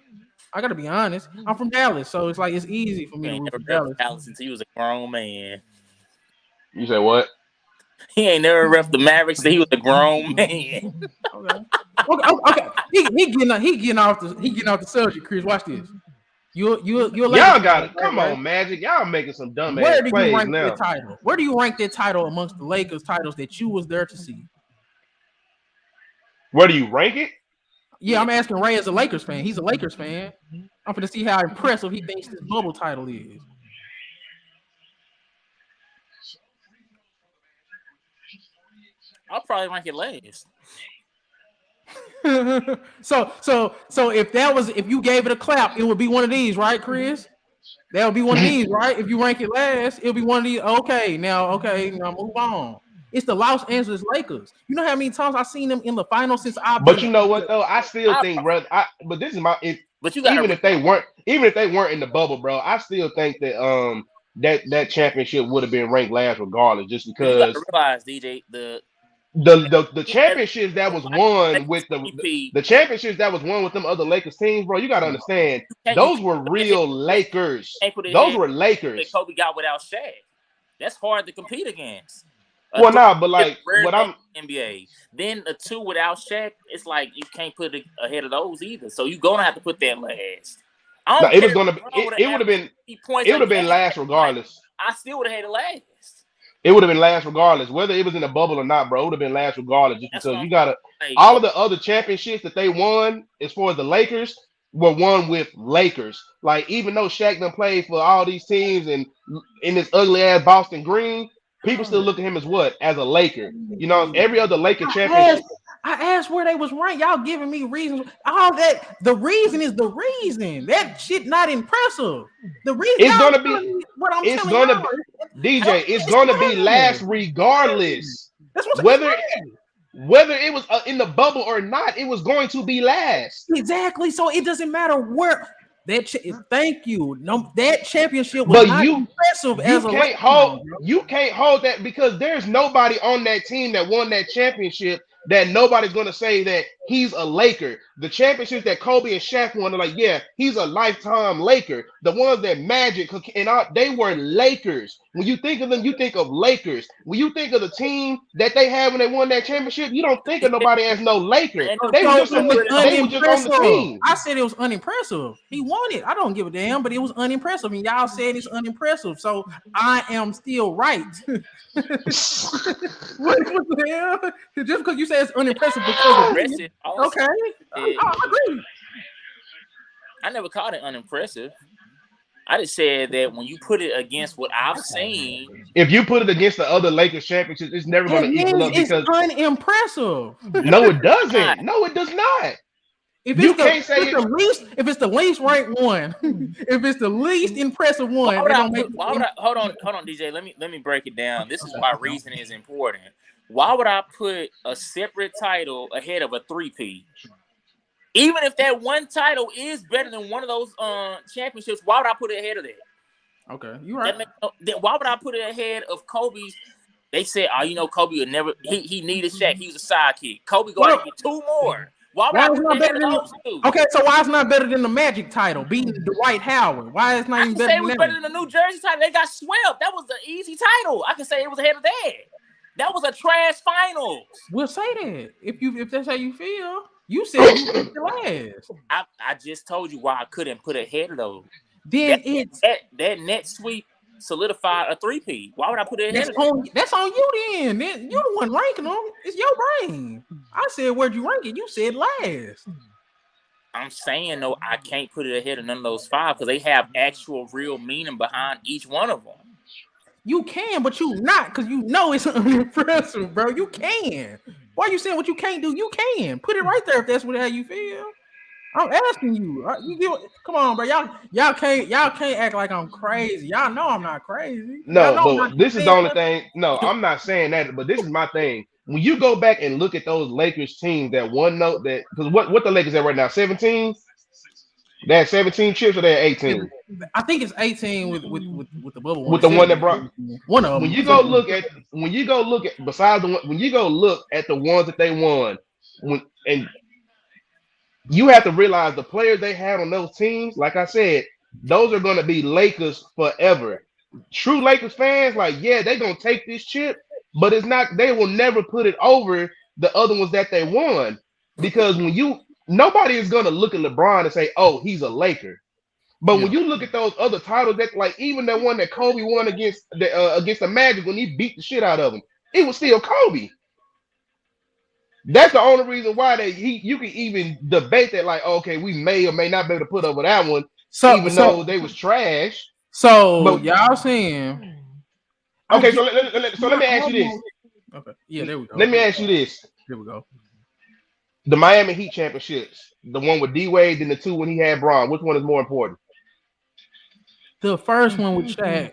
I'm from Dallas, so it's like it's easy for me you to ain't root never for rep the Dallas. Dallas until he was a grown man. You say what? He ain't never rep the Mavericks until he was a grown man. Okay. Okay. He getting off the subject, Chris. Watch this. You a Lakers Y'all fan, got it. right? Come Right? on, Magic. Y'all making some Where dumbass do you plays rank that now. title? Where do you rank that title amongst the Lakers titles that you was there to see? Where do you rank it? Yeah, I'm asking Ray as a Lakers fan. He's a Lakers fan. I'm going to see how impressive he thinks this bubble title is. I'll probably rank it last. So if you gave it a clap, it would be one of these, right, Chris? That would be one of these, right? If you rank it last, it'll be one of these. Okay, now move on. It's the Los Angeles Lakers. You know how many times I've seen them in the finals since I've But been. you know what though? I still I, think, bro. But this is my if but you gotta even if they weren't in the bubble, bro, I still think that that championship would have been ranked last regardless, just but you gotta because realize, DJ, the the as championships that was won Lakers with MVP, the championships that was won with them other Lakers teams, bro. You got to understand, you those were can't put it real Lakers. can't put it Those ahead were that Lakers. Kobe got without Shaq. That's hard to compete against. A Well, three nah, but is a like rare what thing I'm in the NBA. Then a two without Shaq, it's like you can't put it ahead of those either. So you're gonna have to put that last. I no, don't it care was if gonna be LeBron would it have would have averaged been 50 points it a would have been game. last Like regardless. I still would have had it last. It would have been last regardless, whether it was in the bubble or not, bro. It would have been last regardless, just That's what because I'm you gotta saying. all Like, of the other championships that they won, as far as the Lakers, were won with Lakers. Like even though Shaq done played for all these teams and in this ugly ass Boston Green, people still look at him as what? As a Laker. You know, every other Laker I championship. asked, I asked where they was ranked. Y'all giving me reasons. All that. The reason is the reason. That shit not impressive. The reason It's y'all gonna be telling me what I'm it's telling gonna be y'all. DJ, it's It's gonna be bad. last regardless. That's what it's Whether bad. Whether it was in the bubble or not, it was going to be last. Exactly. So it doesn't matter where that. Thank you. No, that championship was But not impressive as a letdown, bro. you can't hold that because there's nobody on that team that won that championship that nobody's gonna say that he's a Laker. The championships that Kobe and Shaq won are like, yeah, he's a lifetime Laker. The ones that Magic and they were Lakers. When you think of them, you think of Lakers. When you think of the team that they had when they won that championship, you don't think of nobody as no Laker. And They were So just it was they were just on the unimpressive. team. I said it was unimpressive. He won it. I don't give a damn, but it was unimpressive. And y'all said it's unimpressive. So I am still right. What the hell? Just because you say it's unimpressive because of me. impressive. All I Okay. I agree. I never called it unimpressive. I just said that when you put it against what I've seen, If you put it against the other Lakers championships, it's never going That to equal up means it's because unimpressive. no, it doesn't. No, it does not. If You it's can't say if it's the least ranked one, if it's the least impressive one, why would I, make hold on, DJ. Let me break it down. This is why reasoning is important. Why would I put a separate title ahead of a 3P? Even if that one title is better than one of those championships, why would I put it ahead of that? Okay, you're right. Why would I put it ahead of Kobe's? They said, Kobe would never. He needed Shaq. He was a sidekick. Kobe go out and get two more. Why would I put it ahead of those two? Okay, so why it's not better than the Magic title, beating Dwight Howard? Why it's not I even can better say than it was that? better than the New Jersey title. They got swept. That was the easy title. I can say it was ahead of that. That was a trash finals. We'll say that if that's how you feel. You said you picked the last. I just told you why I couldn't put it ahead of those. Then that net sweep solidified a 3P. Why would I put it ahead of that? That's on you then. You the one ranking them. It's your brain. I said where'd you rank it? You said last. I'm saying no, I can't put it ahead of none of those five because they have actual real meaning behind each one of them. You can, but you not because you know it's unimpressive, bro. You can. Why are you saying what you can't do? You can put it right there if that's how you feel. I'm asking you. Come on, bro. Y'all can't act like I'm crazy. Y'all know I'm not crazy. No, but this is the only thing. No, I'm not saying that. But this is my thing. When you go back and look at those Lakers teams that won note that because what the Lakers at right now 17. They had 17 chips or they had 18. I think it's 18 with the bubble one. With the one that brought one of them. When you go look at besides the one, when you go look at the ones that they won, and you have to realize the players they had on those teams, like I said, those are going to be Lakers forever. True Lakers fans, like, yeah, they're going to take this chip, but it's not, they will never put it over the other ones that they won. Because nobody is going to look at LeBron and say, oh, he's a Laker. But when you look at those other titles, that like even the one that Kobe won against the Magic when he beat the shit out of them, it was still Kobe. That's the only reason why you can even debate that, like, okay, we may or may not be able to put over that one, even though they was trash. So y'all saying okay? So let me ask you this. Okay, yeah, there we go. Let me ask you this. Here we go. The Miami Heat championships, the one with D Wade and the two when he had Braun, which one is more important? The first one with Shaq.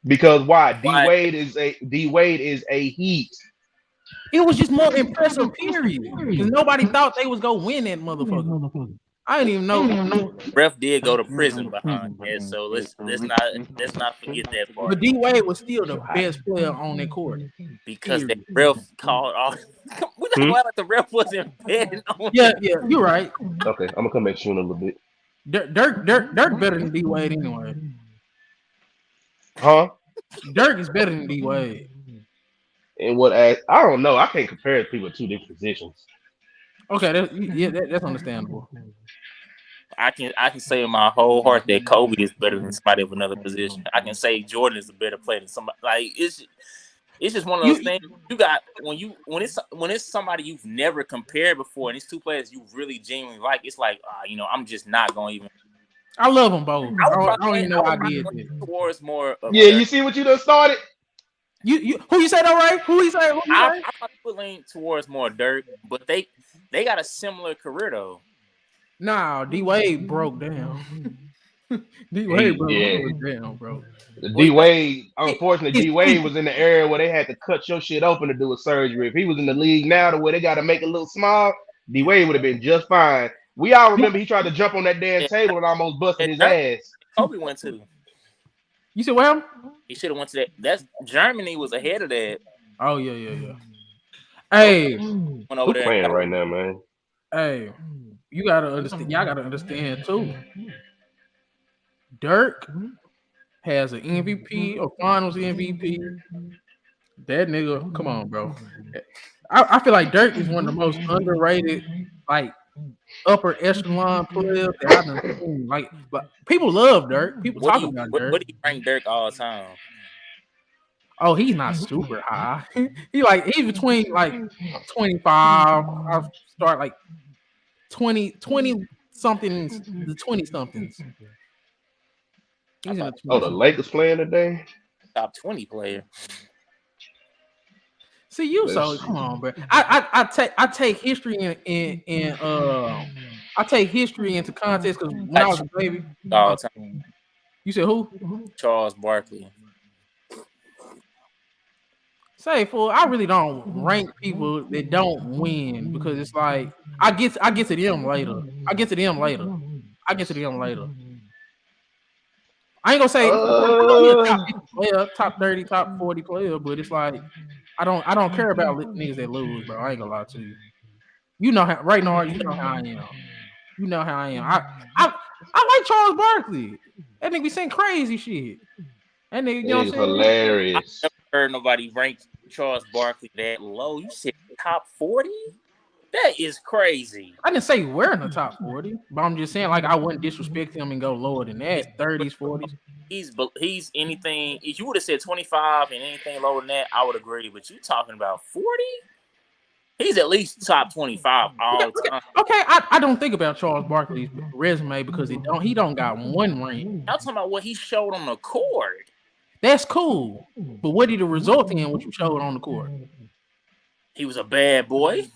Because why? D Wade is a Heat. It was just more impressive, period. Because nobody thought they was gonna win that motherfucker. I didn't even know. Ref did go to prison behind that, so let's not forget that part. But D Wade was still the best player on that court because the ref called all. We don't like the ref wasn't betting on. Yeah, you're right. Okay, I'm gonna come back soon a little bit. Dirk better than D Wade anyway. Huh? Dirk is better than D Wade. And I don't know. I can't compare people to two different positions. Okay, that's understandable. I can say in my whole heart that Kobe is better than somebody of another position. I can say Jordan is a better player than somebody. Like it's just one of those things you got when it's somebody you've never compared before, and these two players you really genuinely like. It's like I'm just not going to even. I love them both. I don't even know how I did it. Towards more. You see what you done started. You who you say that right? Who you say? I'm leaning towards more Dirk, but they got a similar career though. Nah, D Wade broke down. D Wade, He bro, you yeah. was down, bro. Well, D you know, Wade, unfortunately, His D Wade was in the area where they had to cut your shit open to do a surgery. If he was in the league now to where they got to make it a little small, D yeah. Wade would have been just fine. We all remember he tried to jump on that damn that, table and almost busted that his Germany ass. Kobe went to. You said well? He should have went to that. That's Germany was ahead of that. Oh yeah. Kobe Hey, went over Who there and playing got. right now, man? hey, you gotta understand. Y'all gotta understand too. Dirk has an MVP or Finals MVP. That nigga, come on, bro. I feel like Dirk is one of the most underrated, like upper echelon players that I've done seen. Like, but people love Dirk. People What do talk you about Dirk. what do you rank Dirk all time? Oh, he's not super high. He's between like 25. I start like 20 somethings, the 20 somethings. I He's in the thought 20 Oh, the somethings. Lakers playing today. top 20 player. See you, so Let's come on, bro. I take history in I take history into context because when I Not was a baby, all oh, time. you said who? Charles Barkley. Say fool, I really don't rank people that don't win because it's like I get to them later. I get to them later. I get to them later. I ain't gonna say I know he a top uh 50 player, top 30, top 40 player, but it's like I don't care about niggas that lose, bro. I ain't gonna lie to you. You know how right now, you know how I am. You know how I am. I like Charles Barkley. That nigga be saying crazy shit. That nigga, you know what it's I'm saying? I hilarious. never heard nobody rank Charles Barkley that low. You said top 40? That is crazy. I didn't say we're in the top 40, but I'm just saying like I wouldn't disrespect him and go lower than He's that, 30s, 40s. he's anything. If you would have said 25 and anything lower than that, I would agree. But you talking about 40? He's at least top 25 Okay, all okay, time. okay. I don't think about Charles Barkley's resume because he don't got one ring. Y'all talking about what he showed on the court. That's cool. But what did it result in what you showed on the court? He was a bad boy.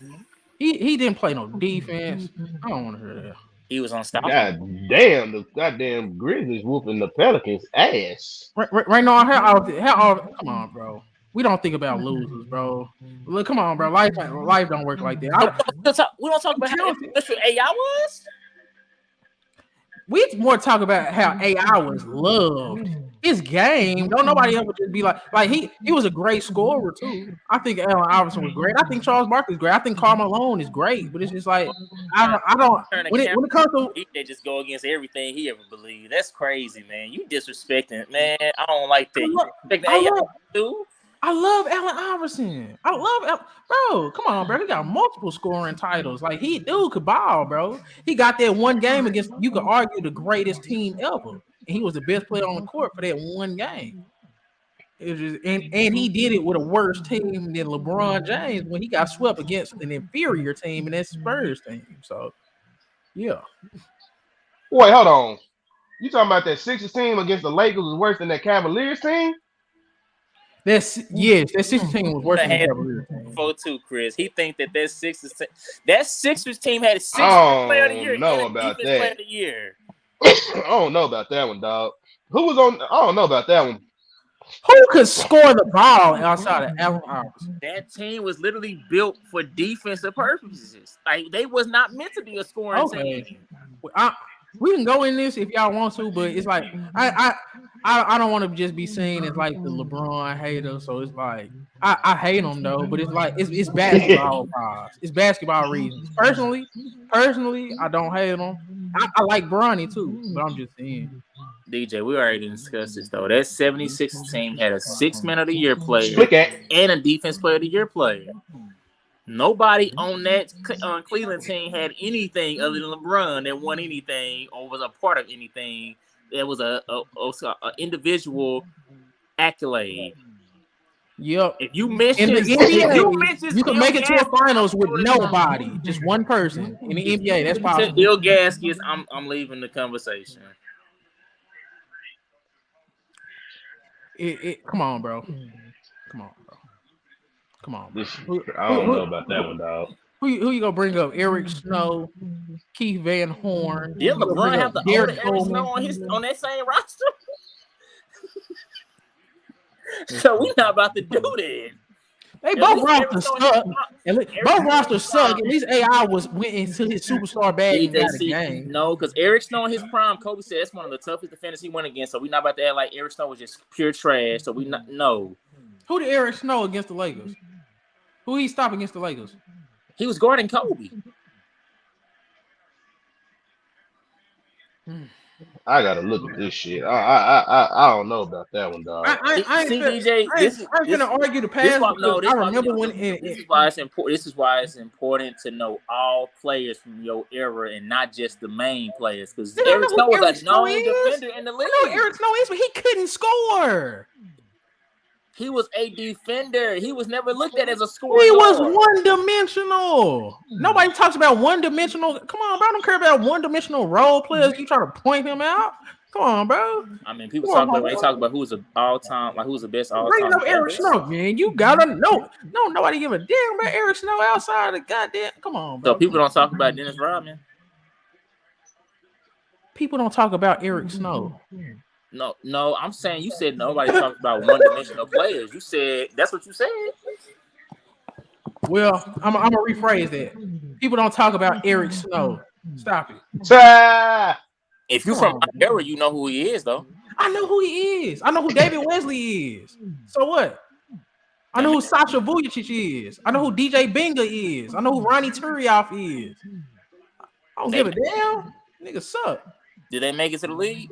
He didn't play no defense. I don't want to hear that. He was unstoppable. God damn, the goddamn Grizzlies whooping the Pelicans ass. Right now, come on, bro. We don't think about losers, bro. Look, come on, bro. Life don't work like that. No, we don't talk I'm about how talented. influential AI was. We more talk about how AI was loved. His game, don't nobody ever just be like he was a great scorer too. I think Allen Iverson was great. I think Charles Barkley's great. I think Karl Malone is great. But it's just like I don't Turn the when camera. it comes to They just go against everything he ever believed. That's crazy, man. You disrespecting, man. I don't like that. You disrespecting I AI love too. I love Allen Iverson. Bro. Come on, bro. He got multiple scoring titles. Like dude could ball, bro. He got that one game against you could argue the greatest team ever, and he was the best player on the court for that one game. It was just, and he did it with a worse team than LeBron James when he got swept against an inferior team and that Spurs team. So yeah, Wait, hold on. You talking about that Sixers team against the Lakers was worse than that Cavaliers team? that 16 was worse I than the had Cavaliers team. before too, Chris. He think that Sixers team had a six player of the I year don't and know a about defense player that. of the year. I don't know about that one, dog. Who was on? I don't know about that one. Who could score the ball outside of Allen Iverson? That team was literally built for defensive purposes. Like they was not meant to be a scoring Okay. team. We can go in this if y'all want to, but it's like I don't want to just be seen as like the LeBron hater. So it's like I hate him though, but it's like it's basketball vibes. It's basketball reasons. Personally, I don't hate him. I like Bronny too, but I'm just saying. DJ, we already discussed this though. That 76 team had a 6-man of the year player Split that. and a defense player of the year player. Nobody on that Cleveland team had anything other than LeBron that won anything or was a part of anything. That was a individual accolade. Yep. If you In mention the NBA, you can Steel make it to a Gaskins, finals with I'm nobody, just one person. In the NBA, that's possible. Steel Gaskins, I'm leaving the conversation. Come on, bro. Come on, bro. I don't know about that one, dog. Who you gonna bring up? Eric Snow, Keith Van Horn. Did LeBron have the older Derek Eric Snow Coleman. on that same roster? So we not about to do that. They both rosters suck. Both rosters suck. At least AI went into his superstar bag and got a game. No, because Eric Snow in his prime, Kobe said that's one of the toughest defenders he went against. So we not about to act like Eric Snow was just pure trash. So we not no. Who did Eric Snow against the Lakers? Who he stopped against the Lakers? He was guarding Kobe. I gotta look at this shit. I don't know about that one, dog. I ain't gonna argue the past. I remember when. This is why it's important. This is why it's important to know all players from your era and not just the main players. Because Eric Snow was a known defender in the league. I know Eric Snow is, but he couldn't score. He was a defender. He was never looked at as a scorer. He was one-dimensional. Nobody talks about one-dimensional. Come on, bro. I don't care about one-dimensional role players. You try to point him out? Come on, bro. I mean, people talk about who was an all-time, like who's the best all-time. Bring up Eric Snow, man. You gotta know. No, nobody give a damn about Eric Snow outside of the goddamn. Come on, bro. So people don't talk about Dennis Rodman. People don't talk about Eric Snow. No, I'm saying you said nobody talks about one-dimensional players. You said that's what you said. Well, I'm gonna rephrase that. People don't talk about Eric Snow. Stop it. If you're from my era, you know who he is, though. I know who he is. I know who David Wesley is. So what? I know who Sasha Vujacic is. I know who DJ Binga is. I know who Ronnie Turioff is. I don't give a damn. Niggas suck. Did they make it to the league?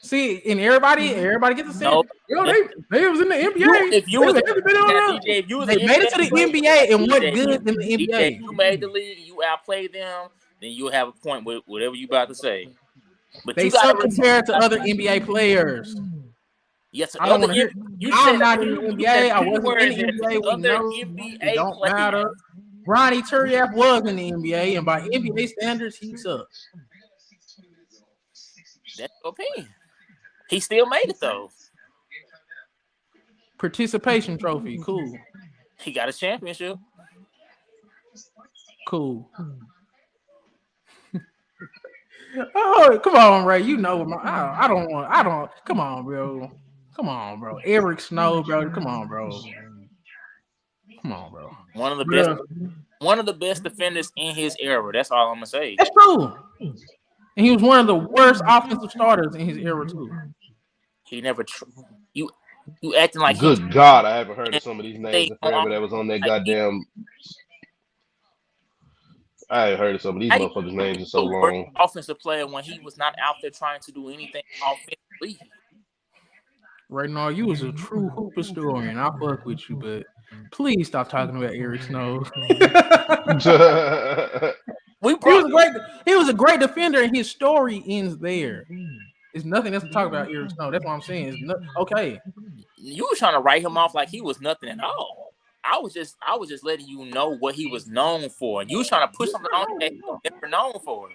See, and everybody gets to say, nope. They was in the NBA. If you was made it to the NBA and went good in the NBA. If you made the league, you outplayed them, then you'll have a point with whatever you about to say. But they suck compared to other NBA players. Yes, I don't want to hear. I'm not in the NBA. I wasn't in the NBA. We know it don't matter. Ronnie Turioff was in the NBA, and by NBA standards, he sucks. That's your opinion. He still made it though. Participation trophy, cool. He got a championship. Cool. Oh, come on, Ray. You know I don't. Come on, bro. Come on, bro. Eric Snow, bro. Come on, bro. Come on, bro. One of the best defenders in his era. That's all I'm gonna say. That's true. And he was one of the worst offensive starters in his era too. He never. You acting like. Good God, I haven't heard of some of these names forever that was on that goddamn. I ain't heard of some of these motherfuckers' names in so long. Offensive player when he was not out there trying to do anything offensively. Right now, you was a true hoop historian. I fuck with you, but please stop talking about Eric Snow. He was a great defender, and his story ends there. There's nothing else to talk about Eric Snow. That's what I'm saying. Okay. You were trying to write him off like he was nothing at all. I was just letting you know what he was known for. You was trying to push something on that he was never known for.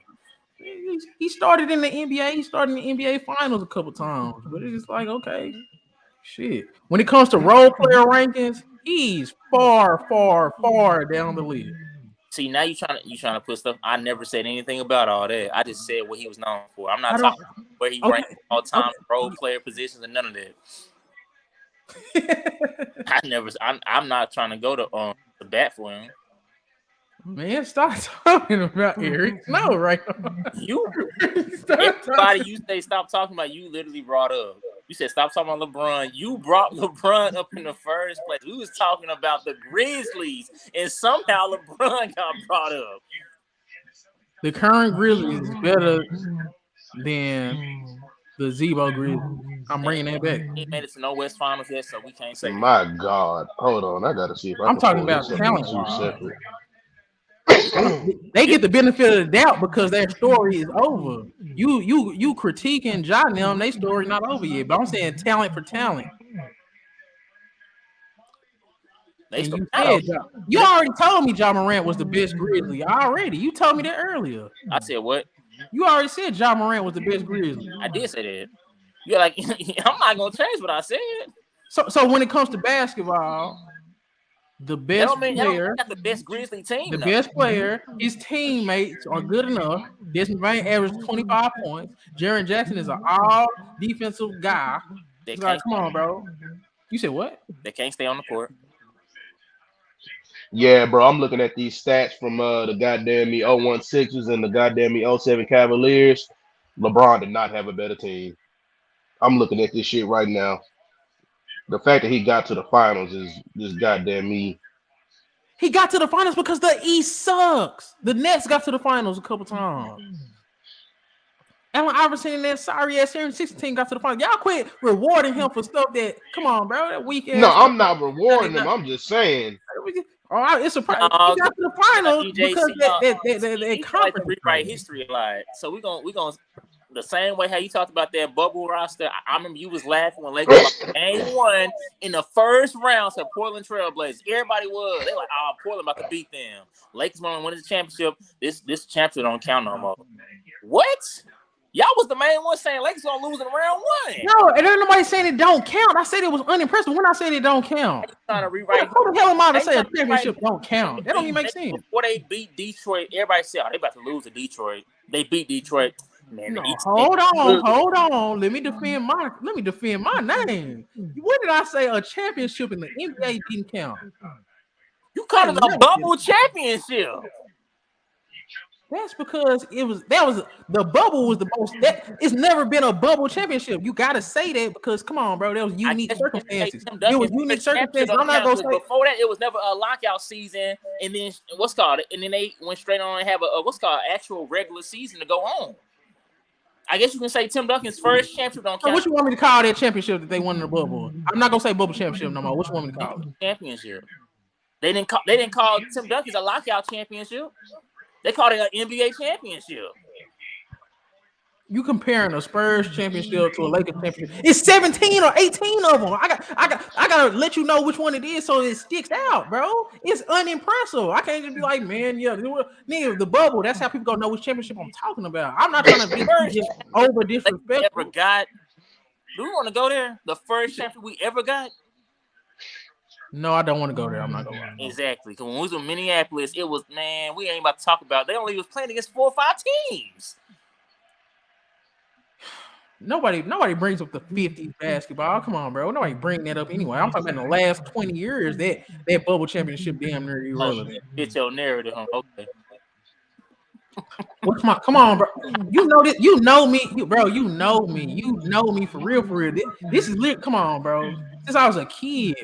He started in the NBA. He started in the NBA Finals a couple times, but it's like, okay, shit. When it comes to role player rankings, he's far, far, far down the list. See, now you trying to put stuff. I never said anything about all that. I just said what he was known for. I'm not talking where he ranked all time role player positions and none of that. I'm not trying to go to the bat for him. Man, stop talking about Eric Snow right now. Everybody you say stop talking about, you literally brought up. You said stop talking about LeBron. You brought LeBron up in the first place. We was talking about the Grizzlies, and somehow LeBron got brought up. The current Grizzlies is better than the Zebo Grizzlies. I'm bringing that back. He made it to no West Finals yet, so we can't say. My God, hold on, I gotta see if I'm talking about talent. They get the benefit of the doubt because their story is over. You critiquing John them, their story not over yet. But I'm saying talent for talent. You already told me John Morant was the best Grizzly. You told me that earlier. I said what? You already said John Morant was the best Grizzly. I did say that. You're like, I'm not gonna change what I said. So when it comes to basketball, The That best don't mean player, got the best Grizzly team. the though. best player, his teammates are good enough. Desmond Bain averaged 25 points. Jaren Jackson is an all defensive guy. They It's like, can't. come on, bro. You said what? They can't stay on the court. Yeah, bro. I'm looking at these stats from the goddamn me 01 Sixers and the goddamn me '07 Cavaliers. LeBron did not have a better team. I'm looking at this shit right now. The fact that he got to the finals is just goddamn me. He got to the finals because the East sucks. The Nets got to the finals a couple times. Allen Iverson and that sorry ass 16 got to the finals. Y'all quit rewarding him for stuff that, come on, bro, that weak ass. No, I'm not rewarding him. I'm just saying. Oh, it's a surprise. No, He got to the finals because that he like to conference. rewrite history a lot. So we gonna the same way how you talked about that bubble roster. I remember you was laughing when Lakers lost game 1 in the first round to Portland Trailblazers. Everybody was. They like, oh, Portland about to beat them. Lakers want to win the championship. This championship don't count no more. What? Y'all was the main one saying Lakers gonna lose in round 1. No, and there's nobody saying it don't count. I said it was unimpressive when I said it don't count. Trying to rewrite. Who the hell am I to say a championship don't count? That don't even make sense. Before they beat Detroit, everybody said, "Oh, they about to lose to Detroit." They beat Detroit. Man, no, hold on. Let me defend my name. What did I say? A championship in the NBA didn't count. You called it a bubble championship. That's because the bubble was the most. It's never been a bubble championship. You got to say that because come on, bro, there was unique circumstances. It was unique circumstances. I'm not gonna say before that. It was never a lockout season, and then and then they went straight on and have a actual regular season to go on. I guess you can say Tim Duncan's first championship don't count. So what you want me to call that championship that they won in the bubble? I'm not gonna say bubble championship no more. What you want me to call it? Championship. They didn't call Tim Duncan's a lockout championship. They called it an NBA championship. You comparing a Spurs championship to a Lakers championship? It's 17 or 18 of them. I gotta let you know which one it is so it sticks out, bro. It's unimpressive. I can't just be like, man, yeah, nigga, the bubble. That's how people gonna know which championship I'm talking about. I'm not trying to be over disrespectful. Ever got? Do we want to go there? The first championship we ever got? No, I don't want to go there. I'm not gonna lie. Exactly. Because when we was in Minneapolis, it was, man, we ain't about to talk about. They only was playing against 4 or 5 teams. Nobody brings up the 50s basketball. Come on, bro. Nobody bring that up anyway. I'm talking about in the last 20 years that bubble championship damn near irrelevant. Get your narrative, huh? Okay. Come on, bro. You know this. You know me, bro. You know me. You know me for real, for real. This is lit. Come on, bro. Since I was a kid,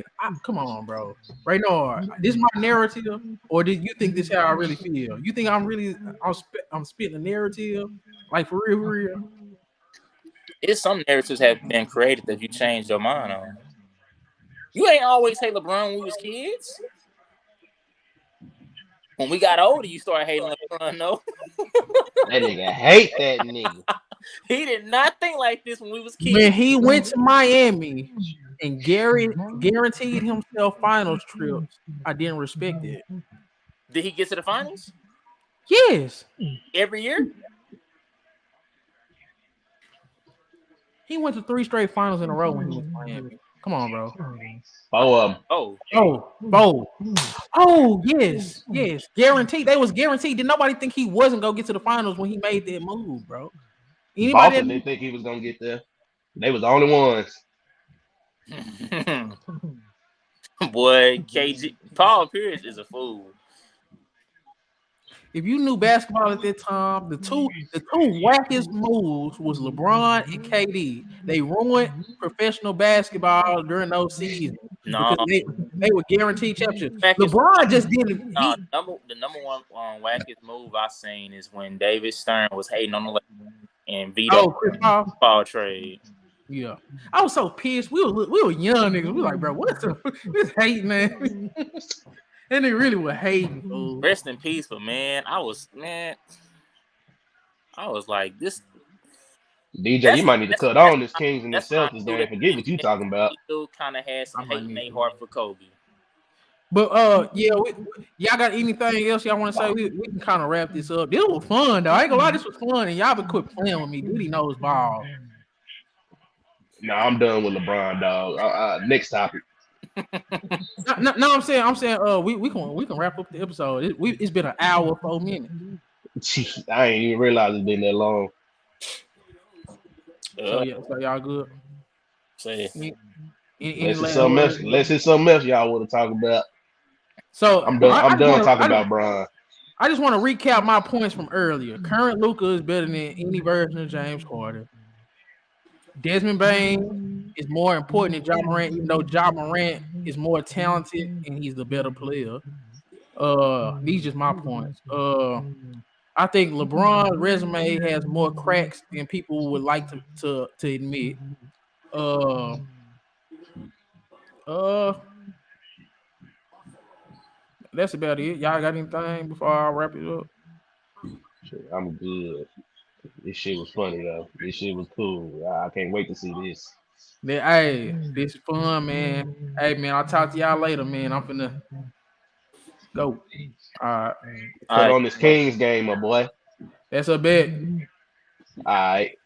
come on, bro. Right now, this is my narrative, or did you think this is how I really feel? You think I'm spitting a narrative, like for real, for real? It's some narratives have been created that you changed your mind on. You ain't always hate LeBron when we was kids. When we got older, you started hating LeBron, no? That nigga hate that nigga. He did not think like this when we was kids. When he went to Miami and guaranteed himself finals trips, I didn't respect it. Did he get to the finals? Yes. Every year? He went to 3 straight finals in a row when he was in Miami. Come on, bro. Yes. Guaranteed. They was guaranteed. Did nobody think he wasn't gonna get to the finals when he made that move, bro? Boston didn't think he was gonna get there. They was the only ones. Boy, Paul Pierce is a fool. If you knew basketball at that time, the two wackest moves was LeBron and KD. They ruined professional basketball during those seasons. No, they were guaranteed championships. LeBron just didn't. The number one wackest move I seen is when David Stern was hating on the Lakers and vetoed Chris Paul trade. Yeah, I was so pissed. We were young niggas. We were like, bro, what's this hate, man? And they really were hating. Fool. Rest in peace, but man, I was like this. DJ, you might need to cut on this Kings and the Celtics. Don't forget what you talking about. Still kind of had some hate in their heart for Kobe. But y'all got anything else y'all want to say? We can kind of wrap this up. This was fun, though. I ain't gonna lie, this was fun, and y'all been quit playing with me. Diddy knows ball. No, I'm done with LeBron, dog. Next topic. No, I'm saying, we can wrap up the episode. It's been an hour, 4 minutes. I ain't even realized it's been that long. So yeah, so y'all good. Say, Any Unless it's last something else, words? unless it's something else y'all want to talk about. So I'm done. I'm done talking about Bron. I just want to recap my points from earlier. Current Luka is better than any version of James Harden. Desmond Bain is more important than Ja Morant, even though Ja Morant is more talented and he's the better player. These just my points. I think LeBron's resume has more cracks than people would like to admit. Uh, uh, that's about it. Y'all got anything before I wrap it up? Shit, I'm good. This shit was funny though. This shit was cool. I can't wait to see this. Hey, this is fun, man. Hey, man, I'll talk to y'all later, man. I'm finna go. All right, all Put right. on this Kings game, my boy. that's a bet. All right.